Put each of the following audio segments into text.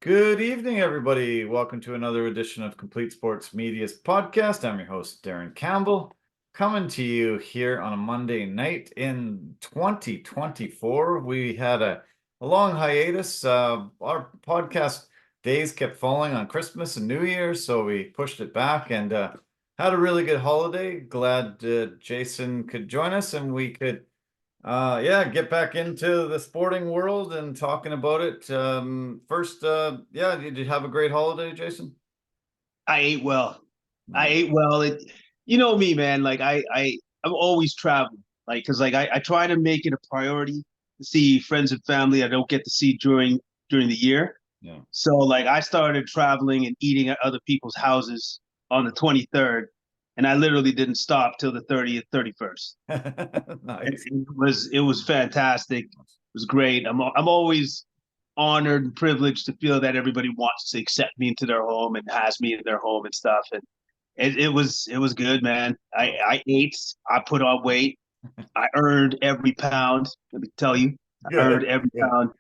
Good evening, everybody. Welcome to another edition of Complete Sports Media's podcast. I'm your host, Darren Campbell, coming to you here on a Monday night in 2024. We had a long hiatus. Our podcast days kept falling on Christmas and New Year, so we pushed it back and had a really good holiday. Glad Jason could join us and we could get back into the sporting world and talking about it. First, did you have a great holiday, Jason? I ate well. I Nice. ate well. You know me, man. I'm always traveling. I try to make it a priority to see friends and family I don't get to see during the year. Yeah. So I started traveling and eating at other people's houses on the 23rd, and I literally didn't stop till the 30th, 31st. Nice. It was fantastic. It was great. I'm always honored and privileged to feel that everybody wants to accept me into their home and has me in their home and stuff. And it was good, man. I ate. I put on weight. I earned every pound. Let me tell you, I earned Good. every Good. pound.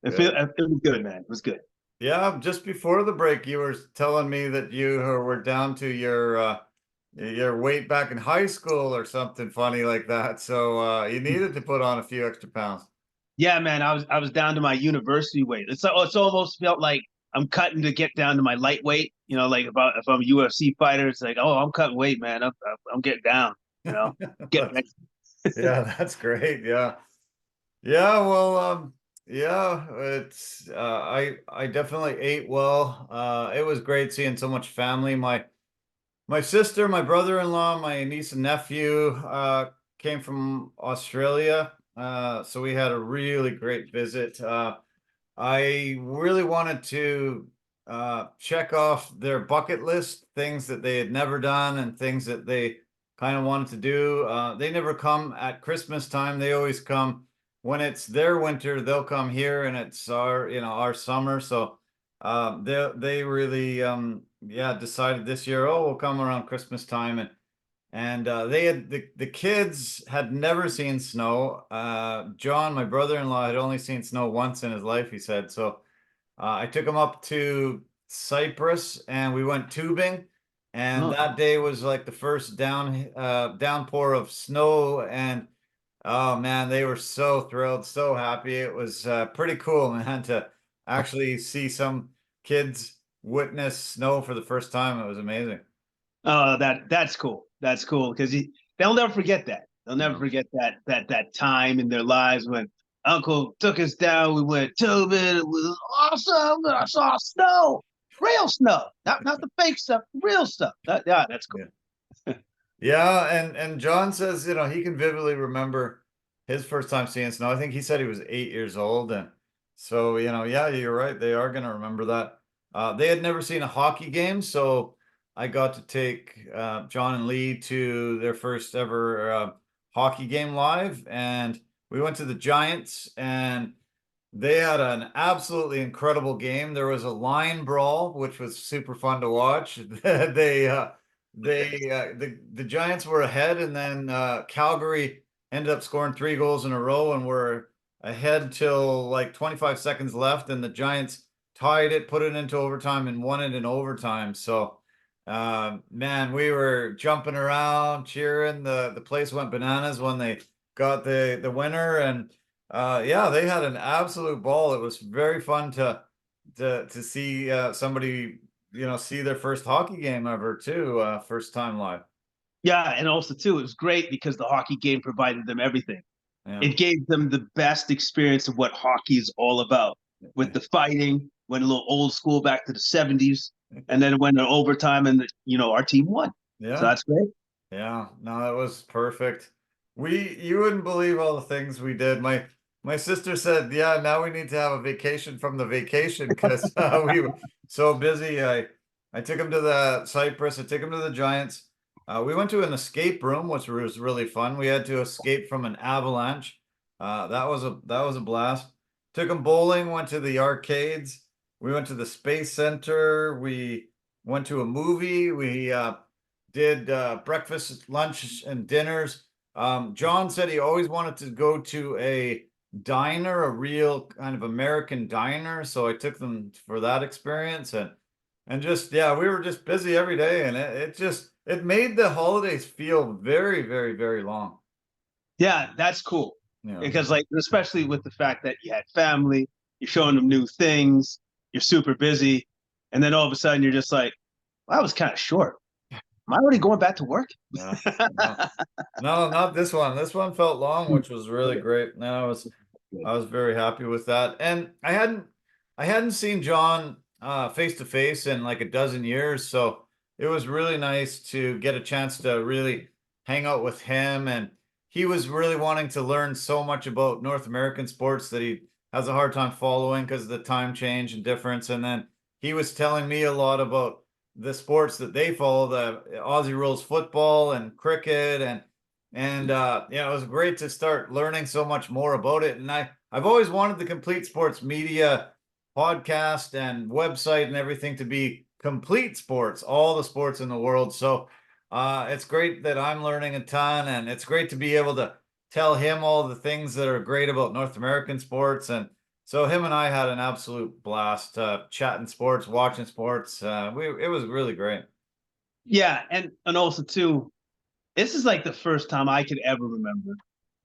Good. It was good, man. It was good. Yeah, just before the break, you were telling me that you were down to your weight back in high school or something funny like that. So you needed to put on a few extra pounds. Yeah, man. I was down to my university weight. It's almost felt like I'm cutting to get down to my lightweight. If I'm a UFC fighter, it's like, oh, I'm cutting weight, man. I'm getting down. You know, get That's, yeah, that's great. Yeah. Yeah, well, yeah, it's I definitely ate well. It was great seeing so much family. My sister, my brother-in-law, my niece and nephew came from Australia. So we had a really great visit. I really wanted to check off their bucket list, things that they had never done and things that they kind of wanted to do. They never come at Christmas time. They always come when it's their winter. They'll come here and it's our summer. So they really decided this year, oh, we'll come around Christmas time and they had the kids had never seen snow. John, my brother-in-law, had only seen snow once in his life, he said. So I took him up to Cyprus and we went tubing. And Oh, that day was like the first downpour of snow. And oh man, they were so thrilled, so happy. It was pretty cool, man, to actually see some kids witness snow for the first time. It was amazing. that's cool. That's cool because they'll never forget that. They'll never No. forget that time in their lives when Uncle took us down. We went tubing. It was awesome. I saw snow, real snow, not the fake stuff, real stuff. Yeah, that's cool. Yeah. Yeah, and John says, he can vividly remember his first time seeing snow. I think he said he was 8 years old. And so, yeah, you're right. They are going to remember that. They had never seen a hockey game, so I got to take John and Lee to their first ever hockey game live. And we went to the Giants, and they had an absolutely incredible game. There was a line brawl, which was super fun to watch. The Giants were ahead, and then Calgary ended up scoring 3 goals in a row, and were ahead till like 25 seconds left, and the Giants tied it, put it into overtime, and won it in overtime. So, man, we were jumping around, cheering. The place went bananas when they got the winner, and yeah, they had an absolute ball. It was very fun to see somebody see their first hockey game ever too, first time live. Yeah, and also too, it was great because the hockey game provided them everything. Yeah. It gave them the best experience of what hockey is all about, with the fighting, went a little old school back to the 70s, and then it went to overtime, and our team won. So Yeah. that's great. Yeah. No, that was perfect. You wouldn't believe all the things we did. My sister said, "Yeah, now we need to have a vacation from the vacation because we were so busy." I took him to the Cyprus. I took him to the Giants. We went to an escape room, which was really fun. We had to escape from an avalanche. That was a blast. Took him bowling. Went to the arcades. We went to the Space Center. We went to a movie. We did breakfast, lunch, and dinners. John said he always wanted to go to a diner, a real kind of American diner. So I took them for that experience, and just, yeah, we were just busy every day, and it made the holidays feel very, very, very long. Yeah, that's cool. You know. Because like, especially with the fact that you had family, you're showing them new things, you're super busy, and then all of a sudden you're just like, well, that was kind of short. Am I already going back to work? Yeah. No, no, not this one. This one felt long, which was really great. No, I was very happy with that. And I hadn't seen John face to face in like a dozen years, so it was really nice to get a chance to really hang out with him. And he was really wanting to learn so much about North American sports that he has a hard time following because of the time change and difference. And then he was telling me a lot about the sports that they follow, the Aussie rules football and cricket, and yeah, it was great to start learning so much more about it. And I've always wanted the Complete Sports Media podcast and website and everything to be complete sports, all the sports in the world. So it's great that I'm learning a ton, and it's great to be able to tell him all the things that are great about North American sports. And so him and I had an absolute blast, chatting sports, watching sports. It was really great. Yeah, and also too, this is like the first time I could ever remember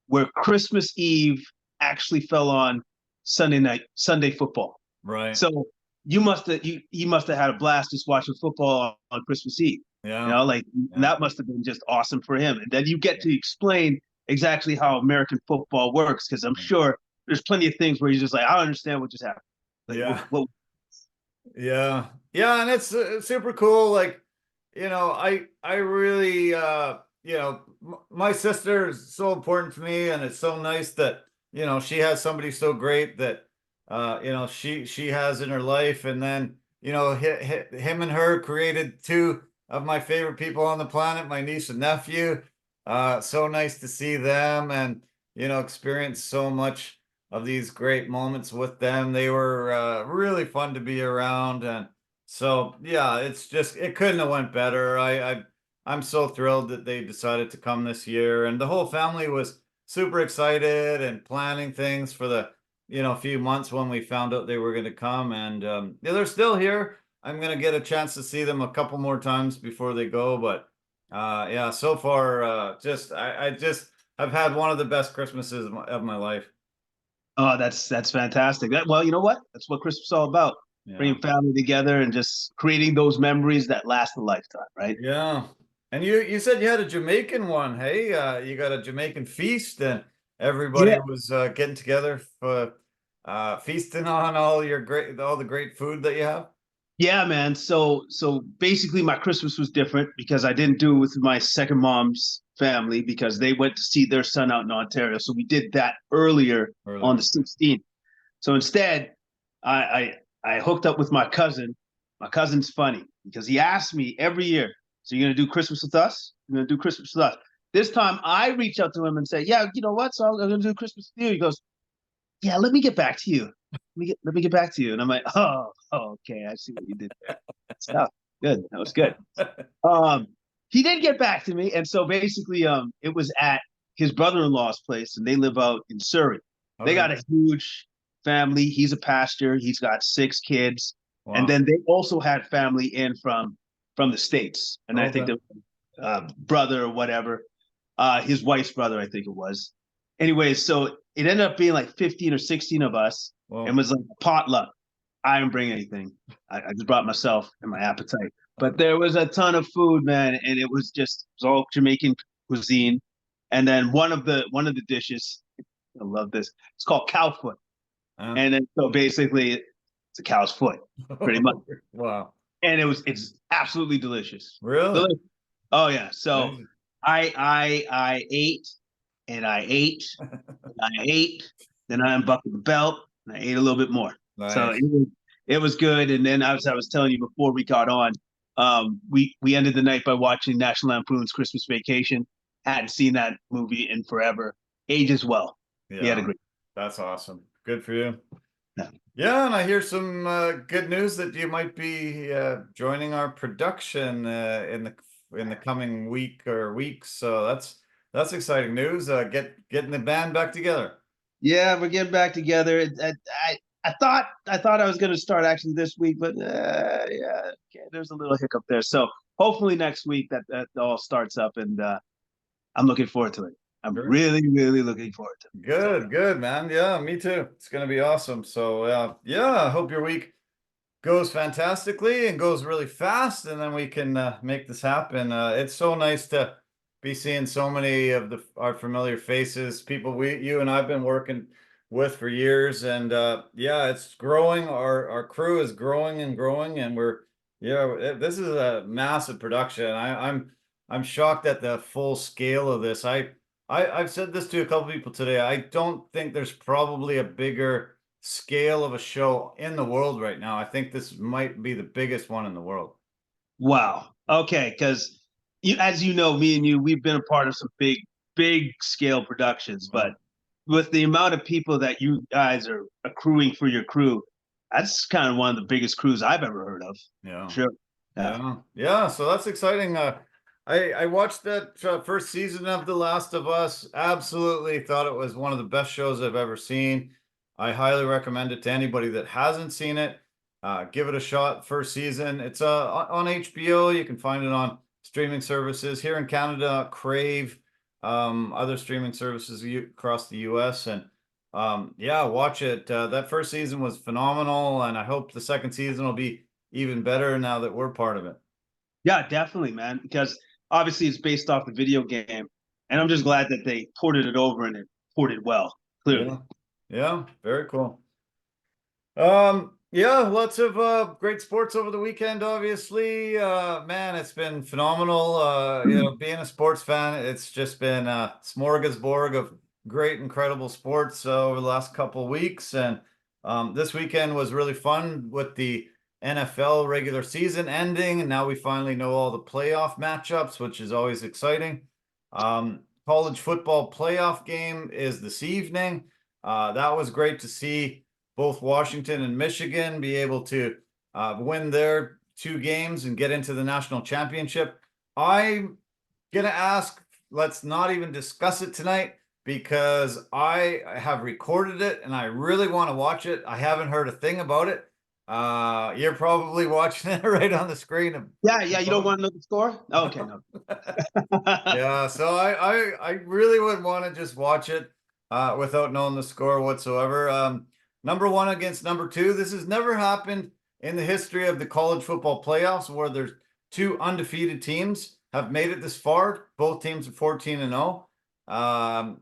where Christmas Eve actually fell on Sunday football. Right. So you must have had a blast just watching football on Christmas Eve. You Yeah. know, like, and Yeah. that must have been just awesome for him. And then you get to explain exactly how American football works, because I'm sure there's plenty of things where you're just like, I don't understand what just happened. Like, Yeah. what? Yeah. Yeah. And it's super cool. Like, I really, my sister is so important to me, and it's so nice that, she has somebody so great that, she has in her life. And then, him and her created two of my favorite people on the planet, my niece and nephew. So nice to see them and, experience so much of these great moments with them. They were really fun to be around. And so, yeah, it couldn't have went better. I'm so thrilled that they decided to come this year, and the whole family was super excited and planning things for the, few months when we found out they were going to come. And yeah, they're still here. I'm going to get a chance to see them a couple more times before they go, but yeah, so far, I just have had one of the best Christmases of my life. Oh, that's fantastic. Well, you know what? That's what Christmas is all about. Yeah. Bringing family together and just creating those memories that last a lifetime, right? Yeah. And you said you had a Jamaican one. Hey, you got a Jamaican feast, and everybody Yeah. was getting together for feasting on all the great food that you have. Yeah, man. So basically my Christmas was different because I didn't do it with my second mom's family because they went to see their son out in Ontario. So we did that earlier on Earlier. the 16th. So instead, I hooked up with my cousin. My cousin's funny because he asks me every year, "So you're gonna do Christmas with us? You're gonna do Christmas with us?" This time I reach out to him and say, "Yeah, you know what? So I'm gonna do Christmas with you." He goes, "Yeah, let me get back to you. Let me get back to you." And I'm like, "Oh, okay, I see what you did there. Stuff good. That was good." Um, he did get back to me, and so basically, it was at his brother-in-law's place, and they live out in Surrey. They Okay. got a huge family. He's a pastor. He's got 6 kids, and Wow. then they also had family in from the States, and I think Okay. the brother or whatever, his wife's brother, I think it was. Anyway, so it ended up being like 15 or 16 of us, and Well, was like a potluck. I didn't bring anything. I just brought myself and my appetite. But there was a ton of food, man, and it was all Jamaican cuisine. And then one of the dishes, I love this. It's called cow foot, uh, and then so basically it's a cow's foot, pretty much. wow. And it's absolutely delicious. Really? Delicious. Oh yeah. So Amazing. I ate and I ate and I ate. Then I unbuckled the belt and I ate a little bit more. So Nice. it was good. And then as I was telling you before we got on, we ended the night by watching National Lampoon's Christmas Vacation. Hadn't seen that movie in forever. Age as well. We had a Yeah, great. that's awesome. Good for you. Yeah. Yeah, and I hear some good news that you might be joining our production in the coming week or weeks. So that's exciting news. Getting the band back together. Yeah, we're getting back together. I thought I was going to start actually this week, but yeah, okay, there's a little hiccup there. So hopefully next week that all starts up, and I'm looking forward to it. I'm Sure. really, really looking forward to it. So, Good, man. Yeah, me too. It's gonna be awesome. So yeah, I hope your week goes fantastically and goes really fast, and then we can make this happen. It's so nice to be seeing so many of our familiar faces, people you and I've been working with for years, and yeah, it's growing. Our crew is growing and growing, and this is a massive production. I'm shocked at the full scale of this. I've said this to a couple people today. I don't think there's probably a bigger scale of a show in the world right now. I think this might be the biggest one in the world. wow. Okay, because as you know, me and you, we've been a part of some big scale productions, but with the amount of people that you guys are accruing for your crew, that's kind of one of the biggest crews I've ever heard of. Yeah. Sure. Yeah. Yeah. So that's exciting. I watched that first season of The Last of Us. Absolutely thought it was one of the best shows I've ever seen. I highly recommend it to anybody that hasn't seen it. Give it a shot. First season. It's on HBO. You can find it on streaming services here in Canada. Crave, other streaming services across the U.S. and yeah, watch it. That first season was phenomenal, and I hope the second season will be even better now that we're part of it. Yeah, definitely, man. Because obviously it's based off the video game, and I'm just glad that they ported it over and it ported well. Clearly. Yeah. Yeah, very cool. Yeah, lots of great sports over the weekend, obviously. Man, it's been phenomenal. Being a sports fan, it's just been a smorgasbord of great, incredible sports over the last couple of weeks. And this weekend was really fun with the NFL regular season ending, and now we finally know all the playoff matchups, which is always exciting. College football playoff game is this evening. That was great to see both Washington and Michigan be able to win their two games and get into the national championship. I'm gonna ask, let's not even discuss it tonight because I have recorded it and I really want to watch it. I haven't heard a thing about it. You're probably watching it right on the screen. Yeah, yeah. You don't want to know the score? Oh, okay, no. Yeah, so I really would want to just watch it without knowing the score whatsoever. Number one against number two. This has never happened in the history of the college football playoffs where there's two undefeated teams have made it this far. Both teams are 14 and 0. I'm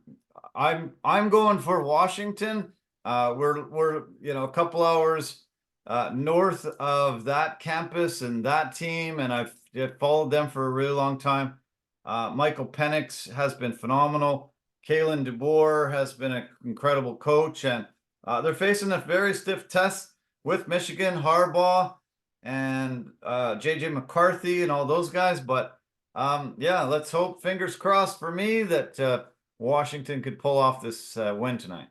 going for Washington. We're a couple hours north of that campus and that team, and I've followed them for a really long time. Michael Penix has been phenomenal. Kalen DeBoer has been an incredible coach, and they're facing a very stiff test with Michigan, Harbaugh, and JJ McCarthy and all those guys. But yeah, let's hope, fingers crossed for me, that Washington could pull off this win tonight.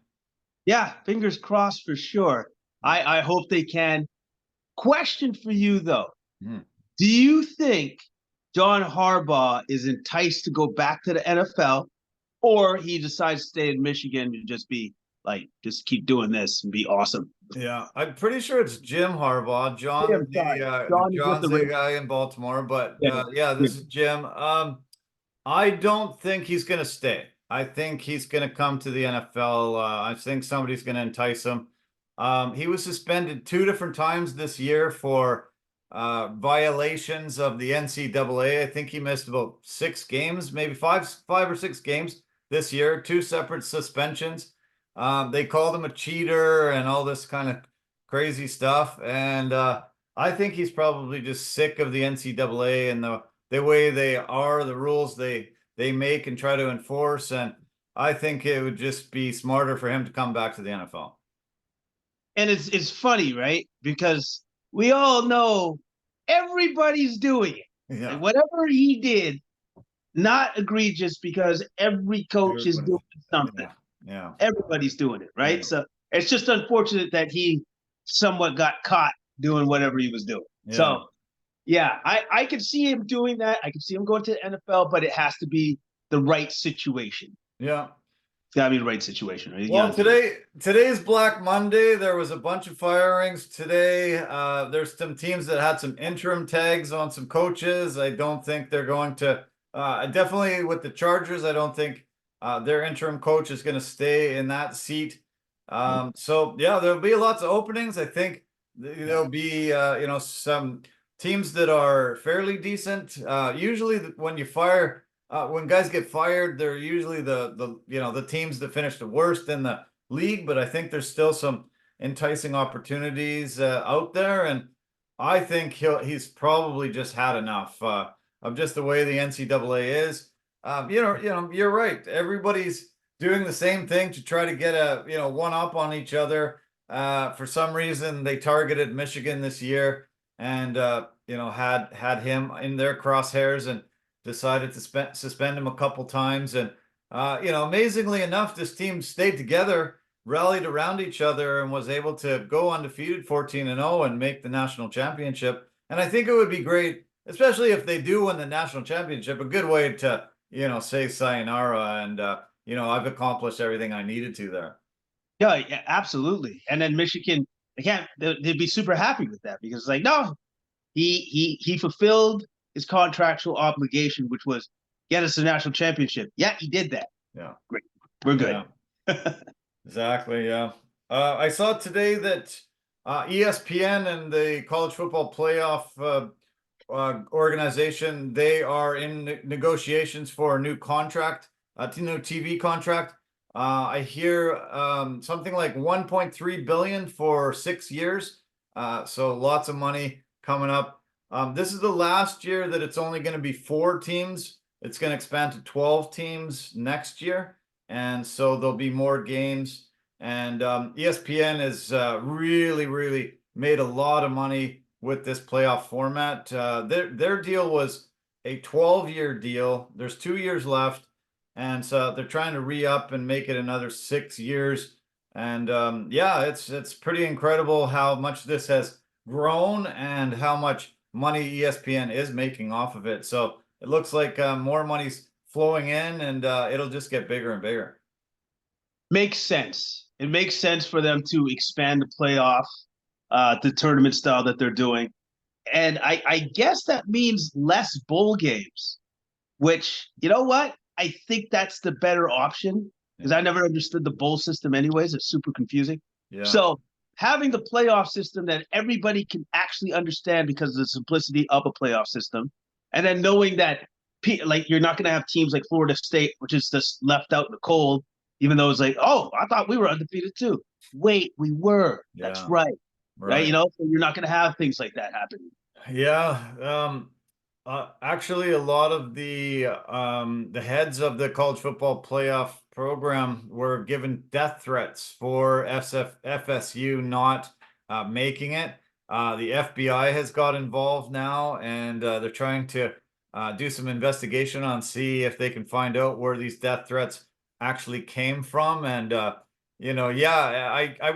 Yeah, fingers crossed for sure. I hope they can. Question for you though. Mm. Do you think John Harbaugh is enticed to go back to the NFL, or he decides to stay in Michigan and just be like, just keep doing this and be awesome? Yeah, I'm pretty sure it's Jim Harbaugh. Jim, sorry. John is with John's the the Ravens. guy in Baltimore, but Yeah, yeah, yeah. this is Jim. I don't think he's going to stay. I think he's going to come to the NFL. I think somebody's going to entice him. He was suspended 2 different times this year for violations of the NCAA. I think he missed about 6 games, maybe five or six games this year, 2 separate suspensions. They called him a cheater and all this kind of crazy stuff. And I think he's probably just sick of the NCAA and the way they are, the rules they make and try to enforce. And I think it would just be smarter for him to come back to the NFL. And it's funny, right? Because we all know everybody's doing it. Yeah. Like whatever he did, not egregious because every coach is doing something. Yeah. Yeah. Everybody's doing it, right? Yeah. So it's just unfortunate that he somewhat got caught doing whatever he was doing. Yeah. So yeah, I could see him doing that. I could see him going to the NFL, but it has to be the right situation. Yeah. gotta be the right situation, right? Well, today's Black Monday. There was a bunch of firings today. There's some teams that had some interim tags on some coaches. I don't think they're going to. Definitely with the Chargers, I don't think their interim coach is going to stay in that seat. So yeah, there'll be lots of openings. I think there'll be some teams that are fairly decent. Usually, when you fire. When guys get fired, they're usually the teams that finish the worst in the league. But I think there's still some enticing opportunities out there, and I think he's probably just had enough of just the way the NCAA is. You're right. Everybody's doing the same thing to try to get a one up on each other. For some reason, they targeted Michigan this year, and had him in their crosshairs and decided to suspend him a couple times. And, amazingly enough, this team stayed together, rallied around each other, and was able to go undefeated 14-0 and make the national championship. And I think it would be great, especially if they do win the national championship, a good way to, say sayonara and, I've accomplished everything I needed to there. Yeah, absolutely. And then Michigan, they'd be super happy with that because no, he fulfilled his contractual obligation, which was get us a national championship. Yeah, he did that. Yeah. Great. We're good. Yeah. Exactly. Yeah. I saw today that ESPN and the College Football Playoff organization, they are in negotiations for a new contract, new TV contract. I hear something like 1.3 billion for 6 years. So lots of money coming up. This is the last year that it's only going to be 4 teams. It's going to expand to 12 teams next year. And so there'll be more games. And ESPN has really, really made a lot of money with this playoff format. Their deal was a 12-year deal. There's 2 years left. And so they're trying to re-up and make it another 6 years. And it's pretty incredible how much this has grown and how much money ESPN is making off of it. So it looks like more money's flowing in, and it'll just get bigger and bigger. Makes sense. It makes sense for them to expand the playoff, the tournament style that they're doing. And I guess that means less bowl games, which, you know what? I think that's the better option because I never understood the bowl system anyways. It's super confusing. Yeah. So having the playoff system that everybody can actually understand because of the simplicity of a playoff system, and then knowing that you're not going to have teams like Florida State, which is just left out in the cold, even though it's oh, I thought we were undefeated too. Wait, we were. Yeah. That's right. Right. So you're not going to have things like that happening. Yeah. Actually, a lot of the heads of the college football playoff program were given death threats for FSU not making it. The FBI has got involved now, and they're trying to do some investigation on see if they can find out where these death threats actually came from. And I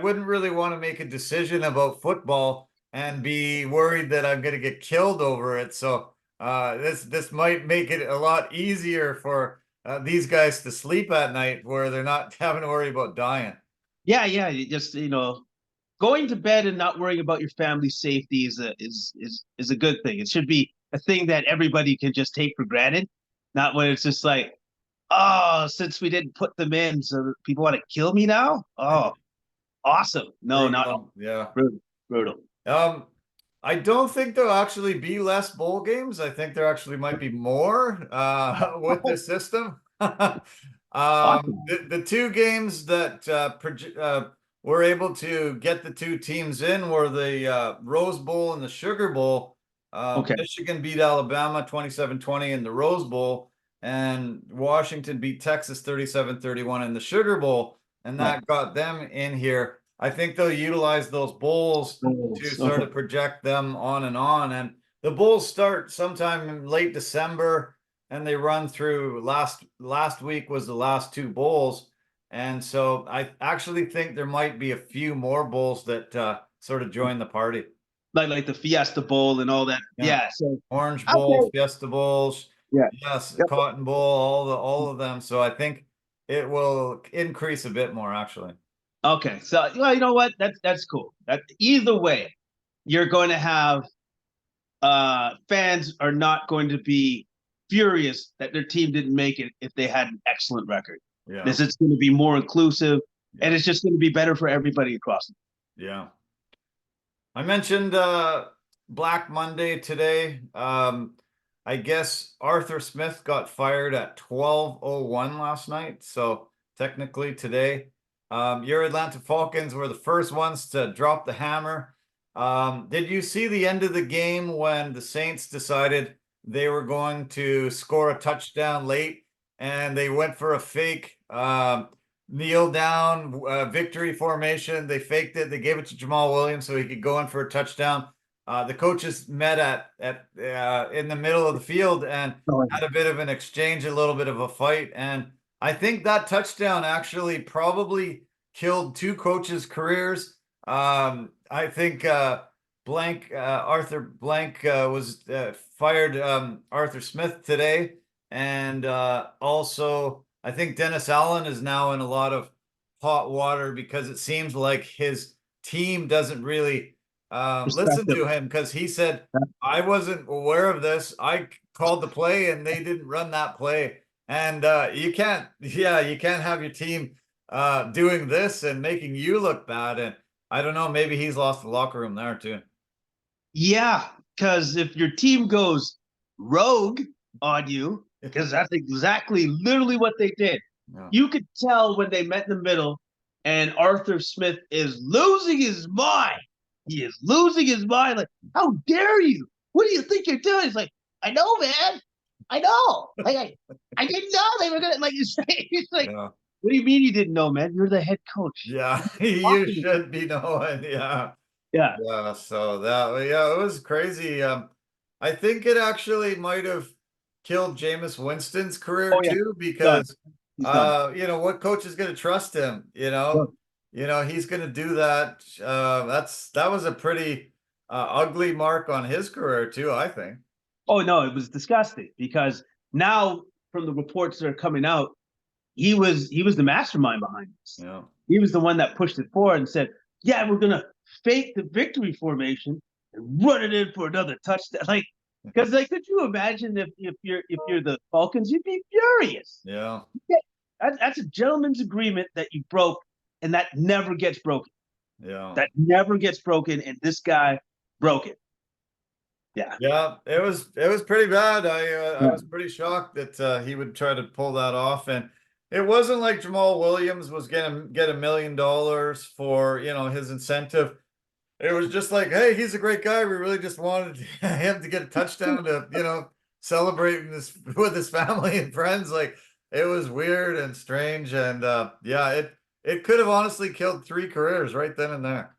wouldn't really want to make a decision about football and be worried that I'm going to get killed over it. So this might make it a lot easier for these guys to sleep at night where they're not having to worry about dying. Yeah. You just, going to bed and not worrying about your family's safety is a good thing. It should be a thing that everybody can just take for granted, not when it's just oh, since we didn't put them in, so people want to kill me now? Oh, awesome. No, not yeah. Brutal. I don't think there'll actually be less bowl games. I think there actually might be more with this system. The 2 games that were able to get the 2 teams in were the Rose Bowl and the Sugar Bowl. Michigan beat Alabama 27-20 in the Rose Bowl, and Washington beat Texas 37-31 in the Sugar Bowl, and that got them in here. I think they'll utilize those bowls to sort of project them on. And the bowls start sometime in late December, and they run through last week was the last 2 bowls. And so I actually think there might be a few more bowls that sort of join the party. Like the Fiesta Bowl and all that. Yeah. So Orange Bowl, Fiesta Bowls. Yeah. Yes. Cotton Bowl, all of them. So I think it will increase a bit more, actually. Okay, so well, you know what? That's cool. That either way, you're going to have fans are not going to be furious that their team didn't make it if they had an excellent record. Yeah. This is going to be more inclusive, and Yeah. it's just going to be better for everybody across. Yeah. I mentioned Black Monday today. I guess Arthur Smith got fired at 12:01 last night, so technically today. Your Atlanta Falcons were the first ones to drop the hammer. Did you see the end of the game when the Saints decided they were going to score a touchdown late and they went for a fake kneel down victory formation? They faked it. They gave it to Jamal Williams so he could go in for a touchdown. The coaches met at in the middle of the field and had a bit of an exchange, a little bit of a fight. And I think that touchdown actually probably killed two coaches' careers. I think Arthur Blank was fired Arthur Smith today, and also I think Dennis Allen is now in a lot of hot water because it seems like his team doesn't really listen to him, because he said, I wasn't aware of this. I called the play and they didn't run that play. And you can't have your team doing this and making you look bad. And I don't know, maybe he's lost the locker room there too. Yeah, because if your team goes rogue on you, because that's exactly literally what they did. Yeah. You could tell when they met in the middle, and Arthur Smith is losing his mind. He is losing his mind. Like, how dare you? What do you think you're doing? He's like, I know, man. I know. Like, I didn't know they were gonna like. He's like, Yeah. what do you mean you didn't know, man? You're the head coach. Yeah, you should be knowing. Yeah. Yeah. Yeah. So it was crazy. I think it actually might have killed Jameis Winston's career too, because what coach is going to trust him? He's going to do that. That was a pretty ugly mark on his career too, I think. Oh no, it was disgusting because now from the reports that are coming out, he was the mastermind behind this. Yeah. He was the one that pushed it forward and said, "Yeah, we're gonna fake the victory formation and run it in for another touchdown." Like, because could you imagine if you're the Falcons, you'd be furious. Yeah. That's a gentleman's agreement that you broke, and that never gets broken. Yeah. That never gets broken, and this guy broke it. Yeah. Yeah, it was pretty bad. I was pretty shocked that he would try to pull that off, and it wasn't like Jamal Williams was gonna get $1 million for his incentive. It was just like, hey, he's a great guy. We really just wanted him to get a touchdown to celebrate with his family and friends. Like, it was weird and strange, and it could have honestly killed 3 careers right then and there.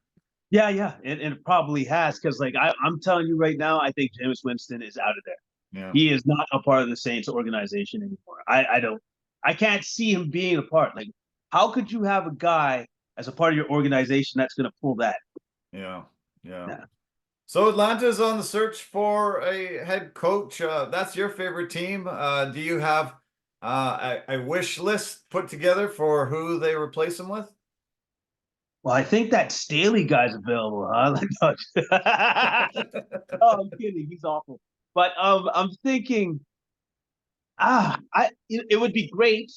Yeah, and it probably has, because I'm telling you right now, I think Jameis Winston is out of there. Yeah. He is not a part of the Saints organization anymore. I can't see him being a part. Like, how could you have a guy as a part of your organization that's going to pull that? Yeah. So Atlanta's on the search for a head coach. That's your favorite team. Do you have a wish list put together for who they replace him with? Well, I think that Staley guy's available, huh? No, I'm kidding. He's awful. But I'm thinking, it would be great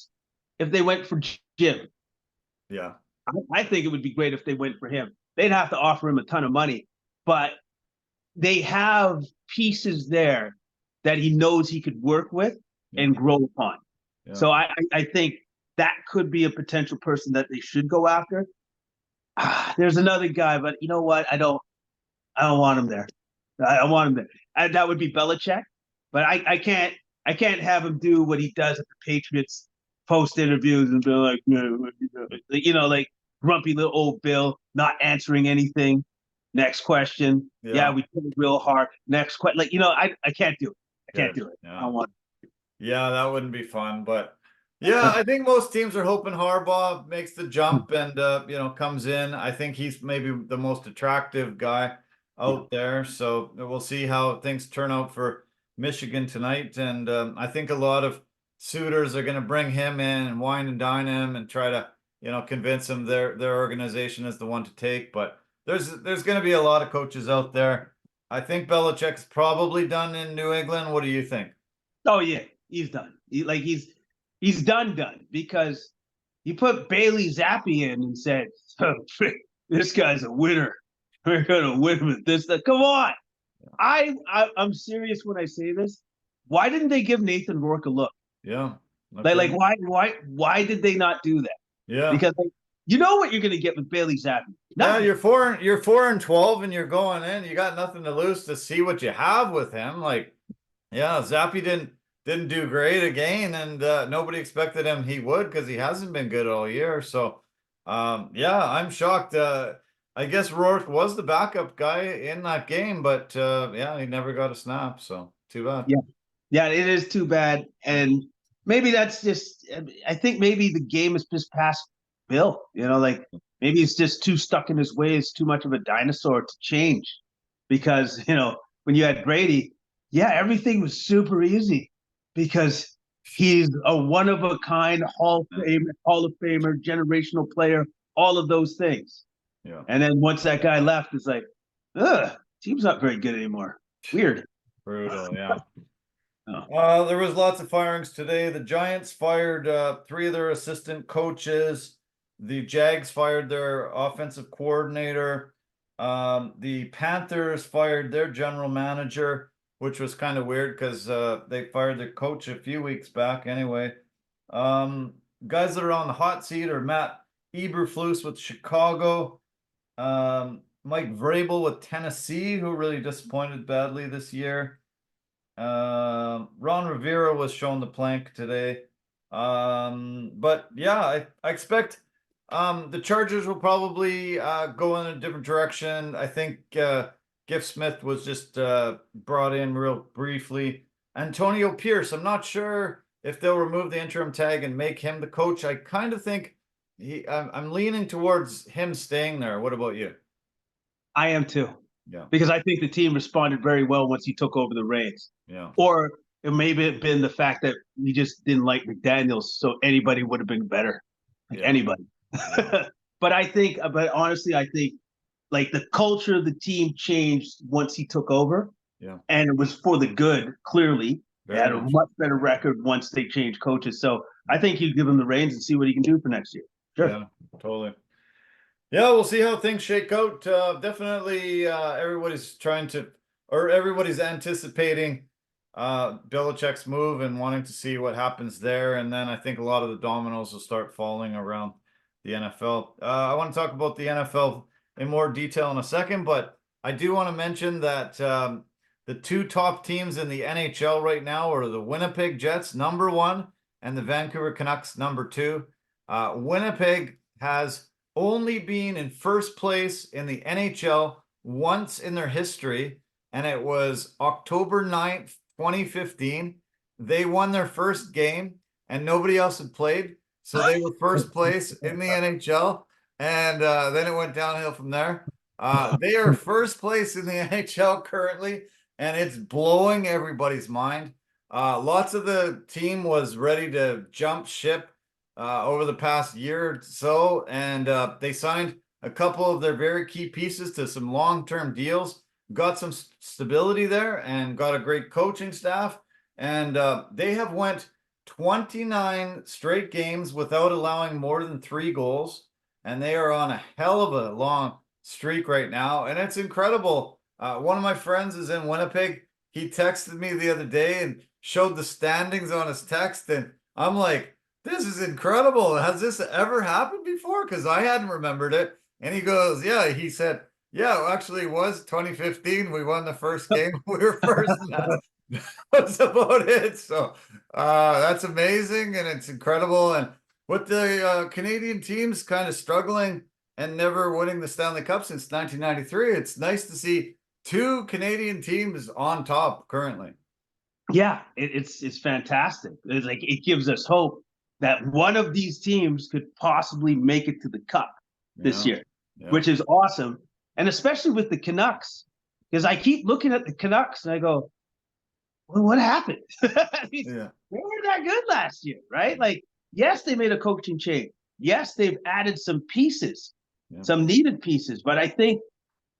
if they went for Jim. Yeah. I think it would be great if they went for him. They'd have to offer him a ton of money, but they have pieces there that he knows he could work with and grow upon. Yeah. So I think that could be a potential person that they should go after. There's another guy, but you know what? I don't want him there. I want him there. That would be Belichick, but I can't have him do what he does at the Patriots post interviews and be like, like grumpy little old Bill, not answering anything. Next question. Yeah, we played real hard. Next question. I can't do it. I can't do it. Yeah. I don't want it. Yeah, that wouldn't be fun, but yeah, I think most teams are hoping Harbaugh makes the jump and comes in. I think he's maybe the most attractive guy out there. So we'll see how things turn out for Michigan tonight. And I think a lot of suitors are going to bring him in and wine and dine him and try to, convince him their organization is the one to take. But there's going to be a lot of coaches out there. I think Belichick's probably done in New England. What do you think? Oh yeah, he's done. He's done because you put Bailey Zappi in and said, oh, "This guy's a winner. We're gonna win with this." Come on, I'm serious when I say this. Why didn't they give Nathan Rourke a look? Yeah. Like why did they not do that? Yeah. Because you know what you're gonna get with Bailey Zappi. Yeah, you're 4-12 and you're going in. You got nothing to lose to see what you have with him. Like, yeah, Zappi didn't do great again, and nobody expected him he would because he hasn't been good all year. So, yeah, I'm shocked. I guess Rourke was the backup guy in that game, but yeah, he never got a snap. So too bad. Yeah, it is too bad, and maybe that's just. I think maybe the game is just past Bill. Like maybe he's just too stuck in his ways, too much of a dinosaur to change. Because when you had Brady, yeah, everything was super easy because he's a one of a kind Hall of Famer, generational player, all of those things. Yeah. And then once that guy left, it's like, team's not very good anymore. Weird. Brutal, yeah. Oh. There was lots of firings today. The Giants fired 3 of their assistant coaches. The Jags fired their offensive coordinator. The Panthers fired their general manager, which was kind of weird because they fired their coach a few weeks back anyway. Guys that are on the hot seat are Matt Eberflus with Chicago, Mike Vrabel with Tennessee, who really disappointed badly this year. Ron Rivera was shown the plank today. But yeah, I expect the Chargers will probably go in a different direction. I think Gift Smith was just brought in real briefly. Antonio Pierce, I'm not sure if they'll remove the interim tag and make him the coach. I kind of think I'm leaning towards him staying there. What about you? I am too. Yeah. Because I think the team responded very well once he took over the reins. Yeah. Or it may have been the fact that we just didn't like McDaniels, so anybody would have been better. Anybody. But honestly, I think like the culture of the team changed once he took over. Yeah. And it was for the good, clearly. They had a much better record once they changed coaches. So I think you give him the reins and see what he can do for next year. Sure. Yeah, totally. Yeah, we'll see how things shake out. Definitely everybody's anticipating Belichick's move and wanting to see what happens there. And then I think a lot of the dominoes will start falling around the NFL. I want to talk about the NFL in more detail in a second, but I do want to mention that the 2 top teams in the NHL right now are the Winnipeg Jets, number 1, and the Vancouver Canucks, number 2. Winnipeg has only been in first place in the NHL once in their history, and it was October 9th, 2015. They won their first game, and nobody else had played, so they were first place in the NHL, and then it went downhill from there. They are first place in the NHL currently, and it's blowing everybody's mind. Lots of the team was ready to jump ship over the past year or so, and they signed a couple of their very key pieces to some long-term deals, got some stability there, and got a great coaching staff, and they have went 29 straight games without allowing more than 3 goals, and they are on a hell of a long streak right now, and it's incredible. One of my friends is in Winnipeg. He texted me the other day and showed the standings on his text, and I'm like, this is incredible. Has this ever happened before? Because I hadn't remembered it. And he goes, yeah, he said, yeah, actually it was 2015. We won the first game. We were first. That's about it. So that's amazing. And it's incredible. And with the Canadian teams kind of struggling and never winning the Stanley Cup since 1993, it's nice to see 2 Canadian teams on top currently. Yeah, it's fantastic. It's like it gives us hope that one of these teams could possibly make it to the Cup this year, which is awesome. And especially with the Canucks, because I keep looking at the Canucks and I go, well, what happened? I mean, Yeah. they were that good last year, right? Like, yes, they made a coaching change. Yes, they've added some pieces, Yeah. some needed pieces. But I think,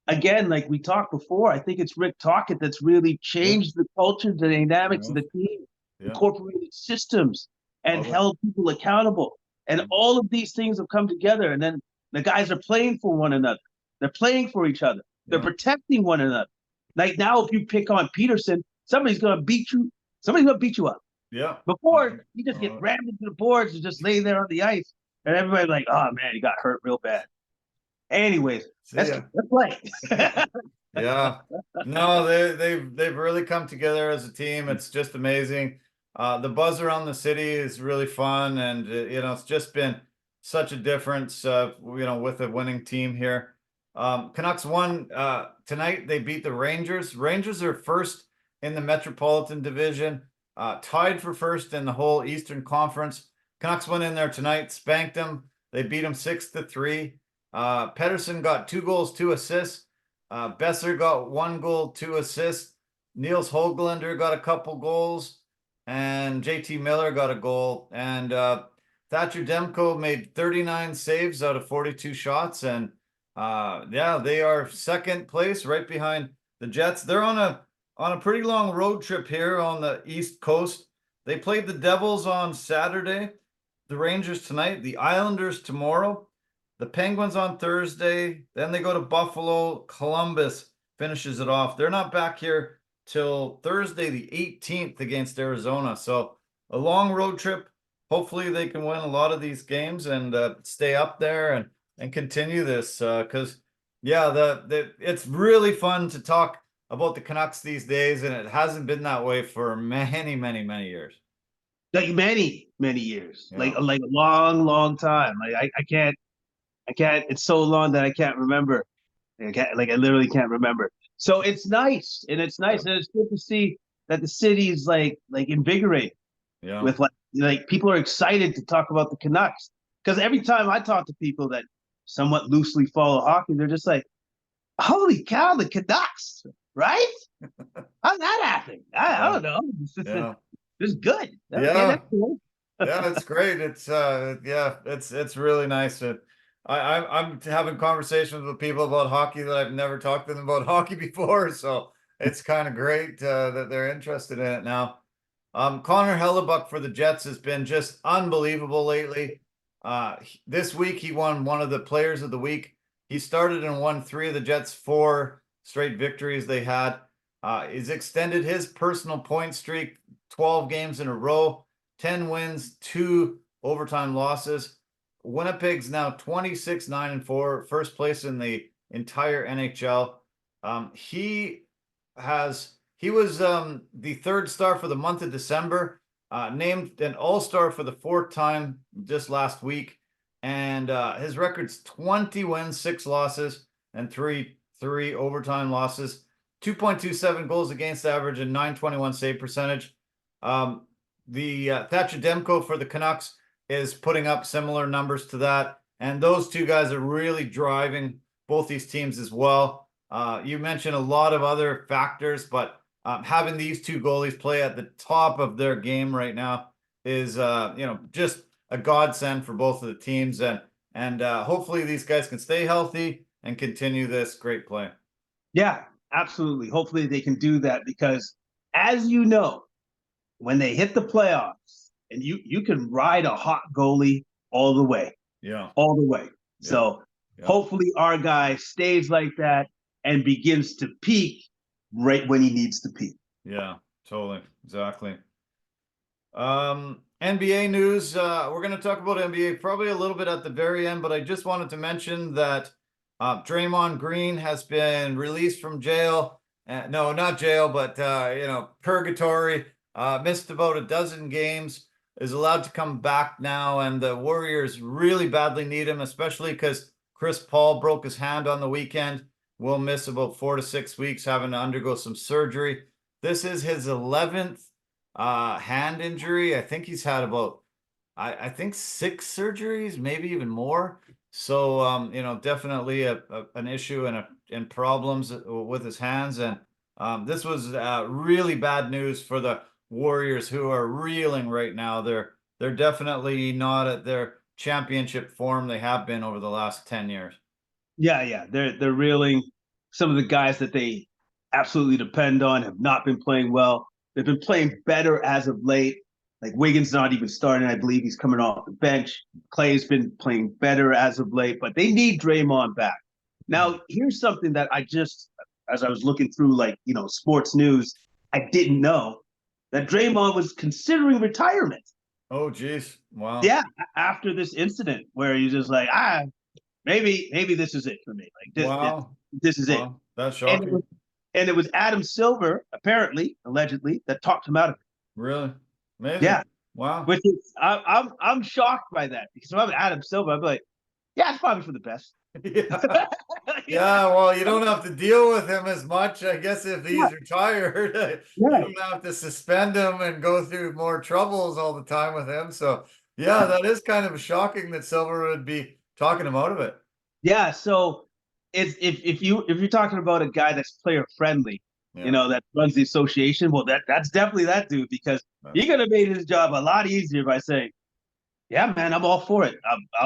again, like we talked before, I think it's Rick Tocchet that's really Yeah. changed the culture, the dynamics of Yeah. the team, Yeah. incorporated systems, and Love it. held people accountable. And Yeah. all of these things have come together. And then the guys are playing for one another. They're playing for each other. They're Yeah. protecting one another. Like now, if you pick on Peterson, somebody's going to beat you. Somebody's going to beat you up. Yeah. Before, you just get Uh, rammed into the boards and just lay there on the ice. And everybody's like, oh, man, he got hurt real bad. Anyways, See ya. let's play. Yeah. No, they've really come together as a team. It's just amazing. The buzz around the city is really fun, and it's just been such a difference. With a winning team here. Canucks won tonight. They beat the Rangers. Rangers are first in the Metropolitan Division, tied for first in the whole Eastern Conference. Canucks went in there tonight, spanked them. They beat them 6-3. Pedersen got 2 goals, 2 assists. Besser got 1 goal, 2 assists. Niels Höglander got a couple goals, and JT Miller got a goal. And Thatcher Demko made 39 saves out of 42 shots. And they are second place, right behind the Jets. They're on a pretty long road trip here on the East Coast. They played the Devils on Saturday, the Rangers tonight, the Islanders tomorrow, the Penguins on Thursday. Then they go to Buffalo. Columbus finishes it off. They're not back here till Thursday, the 18th against Arizona. So a long road trip. Hopefully they can win a lot of these games and stay up there and continue this. Because it's really fun to talk about the Canucks these days, and it hasn't been that way for many, many, many years. Like many years, Yeah. like a long time. Like I can't. It's so long that I can't remember. I literally can't remember. So it's nice, and it's Yeah. nice, and it's good to see that the city is like invigorated Yeah. with like people are excited to talk about the Canucks. Because every time I talk to people that somewhat loosely follow hockey, they're just like, "Holy cow, the Canucks!" Right? How's that happening? I don't know. Yeah. It's good. Okay, Yeah. that's cool. Yeah, it's great. It's really nice. I'm having conversations with people about hockey that I've never talked to them about hockey before, so it's kind of great that they're interested in it now. Connor Hellebuck for the Jets has been just unbelievable lately. This week he won one of the Players of the Week. He started and won 3 of the Jets' 4 straight victories they had. He's extended his personal point streak 12 games in a row. 10 wins, 2 overtime losses. Winnipeg's now 26-9-4, first place in the entire NHL. He was the 3rd star for the month of December, named an all-star for the 4th time just last week. And his record's 20 wins, 6 losses, and three overtime losses. 2.27 goals against average and 921 save percentage. The Thatcher Demko for the Canucks is putting up similar numbers to that. And those 2 guys are really driving both these teams as well. You mentioned a lot of other factors, but having these 2 goalies play at the top of their game right now is, just a godsend for both of the teams. And hopefully these guys can stay healthy and continue this great play. Yeah, absolutely. Hopefully they can do that because, as you know, when they hit the playoffs, and you can ride a hot goalie all the way. Yeah. All the way. Yeah. So Yeah. hopefully our guy stays like that and begins to peak right when he needs to peak. Yeah, totally. Exactly. NBA news. We're going to talk about NBA probably a little bit at the very end, but I just wanted to mention that Draymond Green has been released from jail. No, not jail, but purgatory. Missed about a dozen games. Is allowed to come back now, and the Warriors really badly need him, especially because Chris Paul broke his hand on the weekend. Will miss about 4 to 6 weeks, having to undergo some surgery. This is his 11th hand injury. I think he's had about I think 6 surgeries, maybe even more. So definitely an issue and problems with his hands. And This was really bad news for the Warriors, who are reeling right now. They're definitely not at their championship form they have been over the last 10 years. Yeah. They're reeling. Some of the guys that they absolutely depend on have not been playing well. They've been playing better as of late. Like Wiggins not even starting. I believe he's coming off the bench. Clay's been playing better as of late, but they need Draymond back. Now, here's something that I just, as I was looking through, like, sports news, I didn't know that Draymond was considering retirement. Oh, geez. Wow. Yeah, after this incident where he's just like, maybe this is it for me. Like Wow. this is it. Wow. That's And it shocking. was, and it was Adam Silver, apparently, allegedly, that talked him out of it. Really? Amazing. Yeah, Wow. which is I'm shocked by that, because if I'm Adam Silver, I'm like, yeah, it's probably for the best. Yeah. Yeah, well, you don't have to deal with him as much. I guess if he's retired, you Right. don't have to suspend him and go through more troubles all the time with him. So, yeah, that is kind of shocking that Silver would be talking him out of it. Yeah, so it's if you're talking about a guy that's player friendly, Yeah. that runs the association, well, that's definitely that dude, because he could have made his job a lot easier by saying, "Yeah, man, I'm all for it.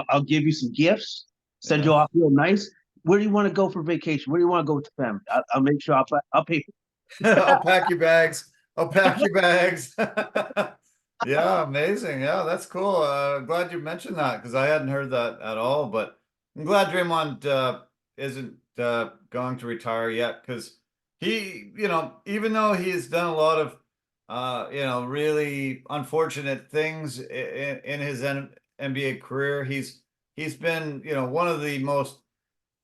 I'll give you some gifts, send Yeah. you off real nice. Where do you want to go for vacation? Where do you want to go with the family? I'll make sure I'll pay for I'll pack your bags. I'll pack your bags. Yeah, amazing. Yeah, that's cool. Glad you mentioned that because I hadn't heard that at all. But I'm glad Draymond isn't going to retire yet because he, even though he's done a lot of, really unfortunate things in his NBA career, he's been, one of the most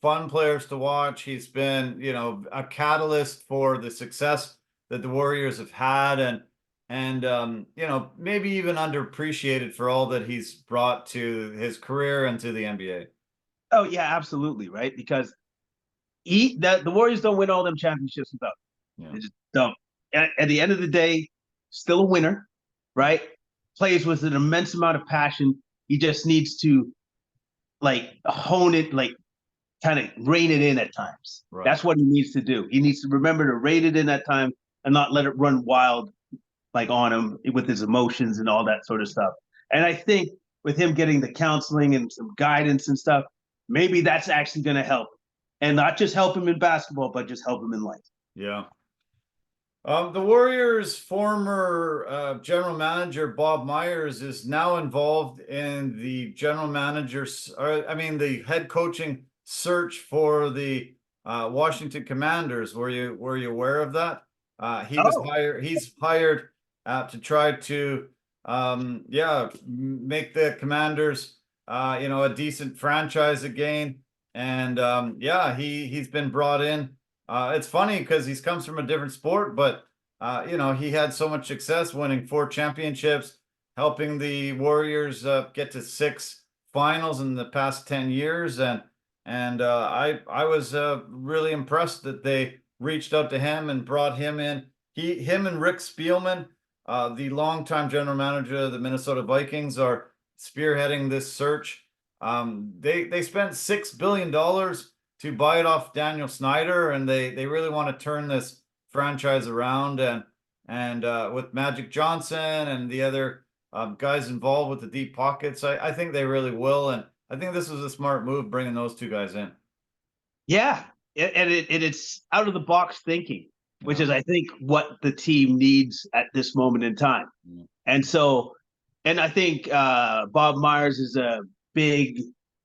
fun players to watch. He's been, a catalyst for the success that the Warriors have had, and maybe even underappreciated for all that he's brought to his career and to the NBA. Oh yeah, absolutely, right? Because the Warriors don't win all them championships without him. Yeah. They just don't. At the end of the day, still a winner, right? Plays with an immense amount of passion. He just needs to like hone it, like kind of rein it in at times. Right. That's what he needs to do. He needs to remember to rein it in at time and not let it run wild like on him with his emotions and all that sort of stuff. And I think with him getting the counseling and some guidance and stuff, maybe that's actually going to help, and not just help him in basketball, but just help him in life. Yeah. The Warriors' former general manager, Bob Myers, is now involved in the the head coaching search for the Washington Commanders. Were you aware of that? He's hired to try to make the Commanders a decent franchise again. And he's been brought in. It's funny because he comes from a different sport, but he had so much success winning 4 championships, helping the Warriors get to 6 finals in the past 10 years, and I was really impressed that they reached out to him and brought him in. Him and Rick Spielman, the longtime general manager of the Minnesota Vikings, are spearheading this search. They spent $6 billion to buy it off Daniel Snyder, and they really want to turn this franchise around, and with Magic Johnson and the other guys involved with the deep pockets, I think they really will, and I think this was a smart move bringing those two guys in. Yeah, and it's out of the box thinking, which Yeah. is, I think, what the team needs at this moment in time. Yeah. And so, and I think Bob Myers is a big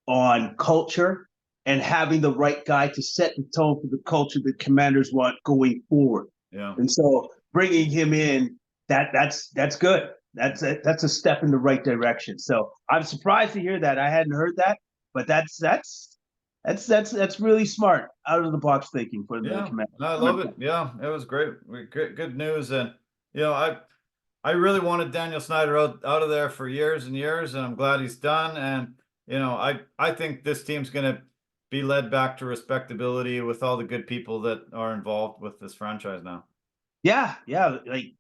on culture and having the right guy to set the tone for the culture that Commanders want going forward. Yeah. And so, bringing him in, that's good. That's a step in the right direction. So I'm surprised to hear that. I hadn't heard that, but that's really smart, out of the box thinking for the Commanders. I love it. Yeah, it was great. Good news, and I really wanted Daniel Snyder out of there for years and years, and I'm glad he's done. And I think this team's going to be led back to respectability with all the good people that are involved with this franchise now. Yeah. Like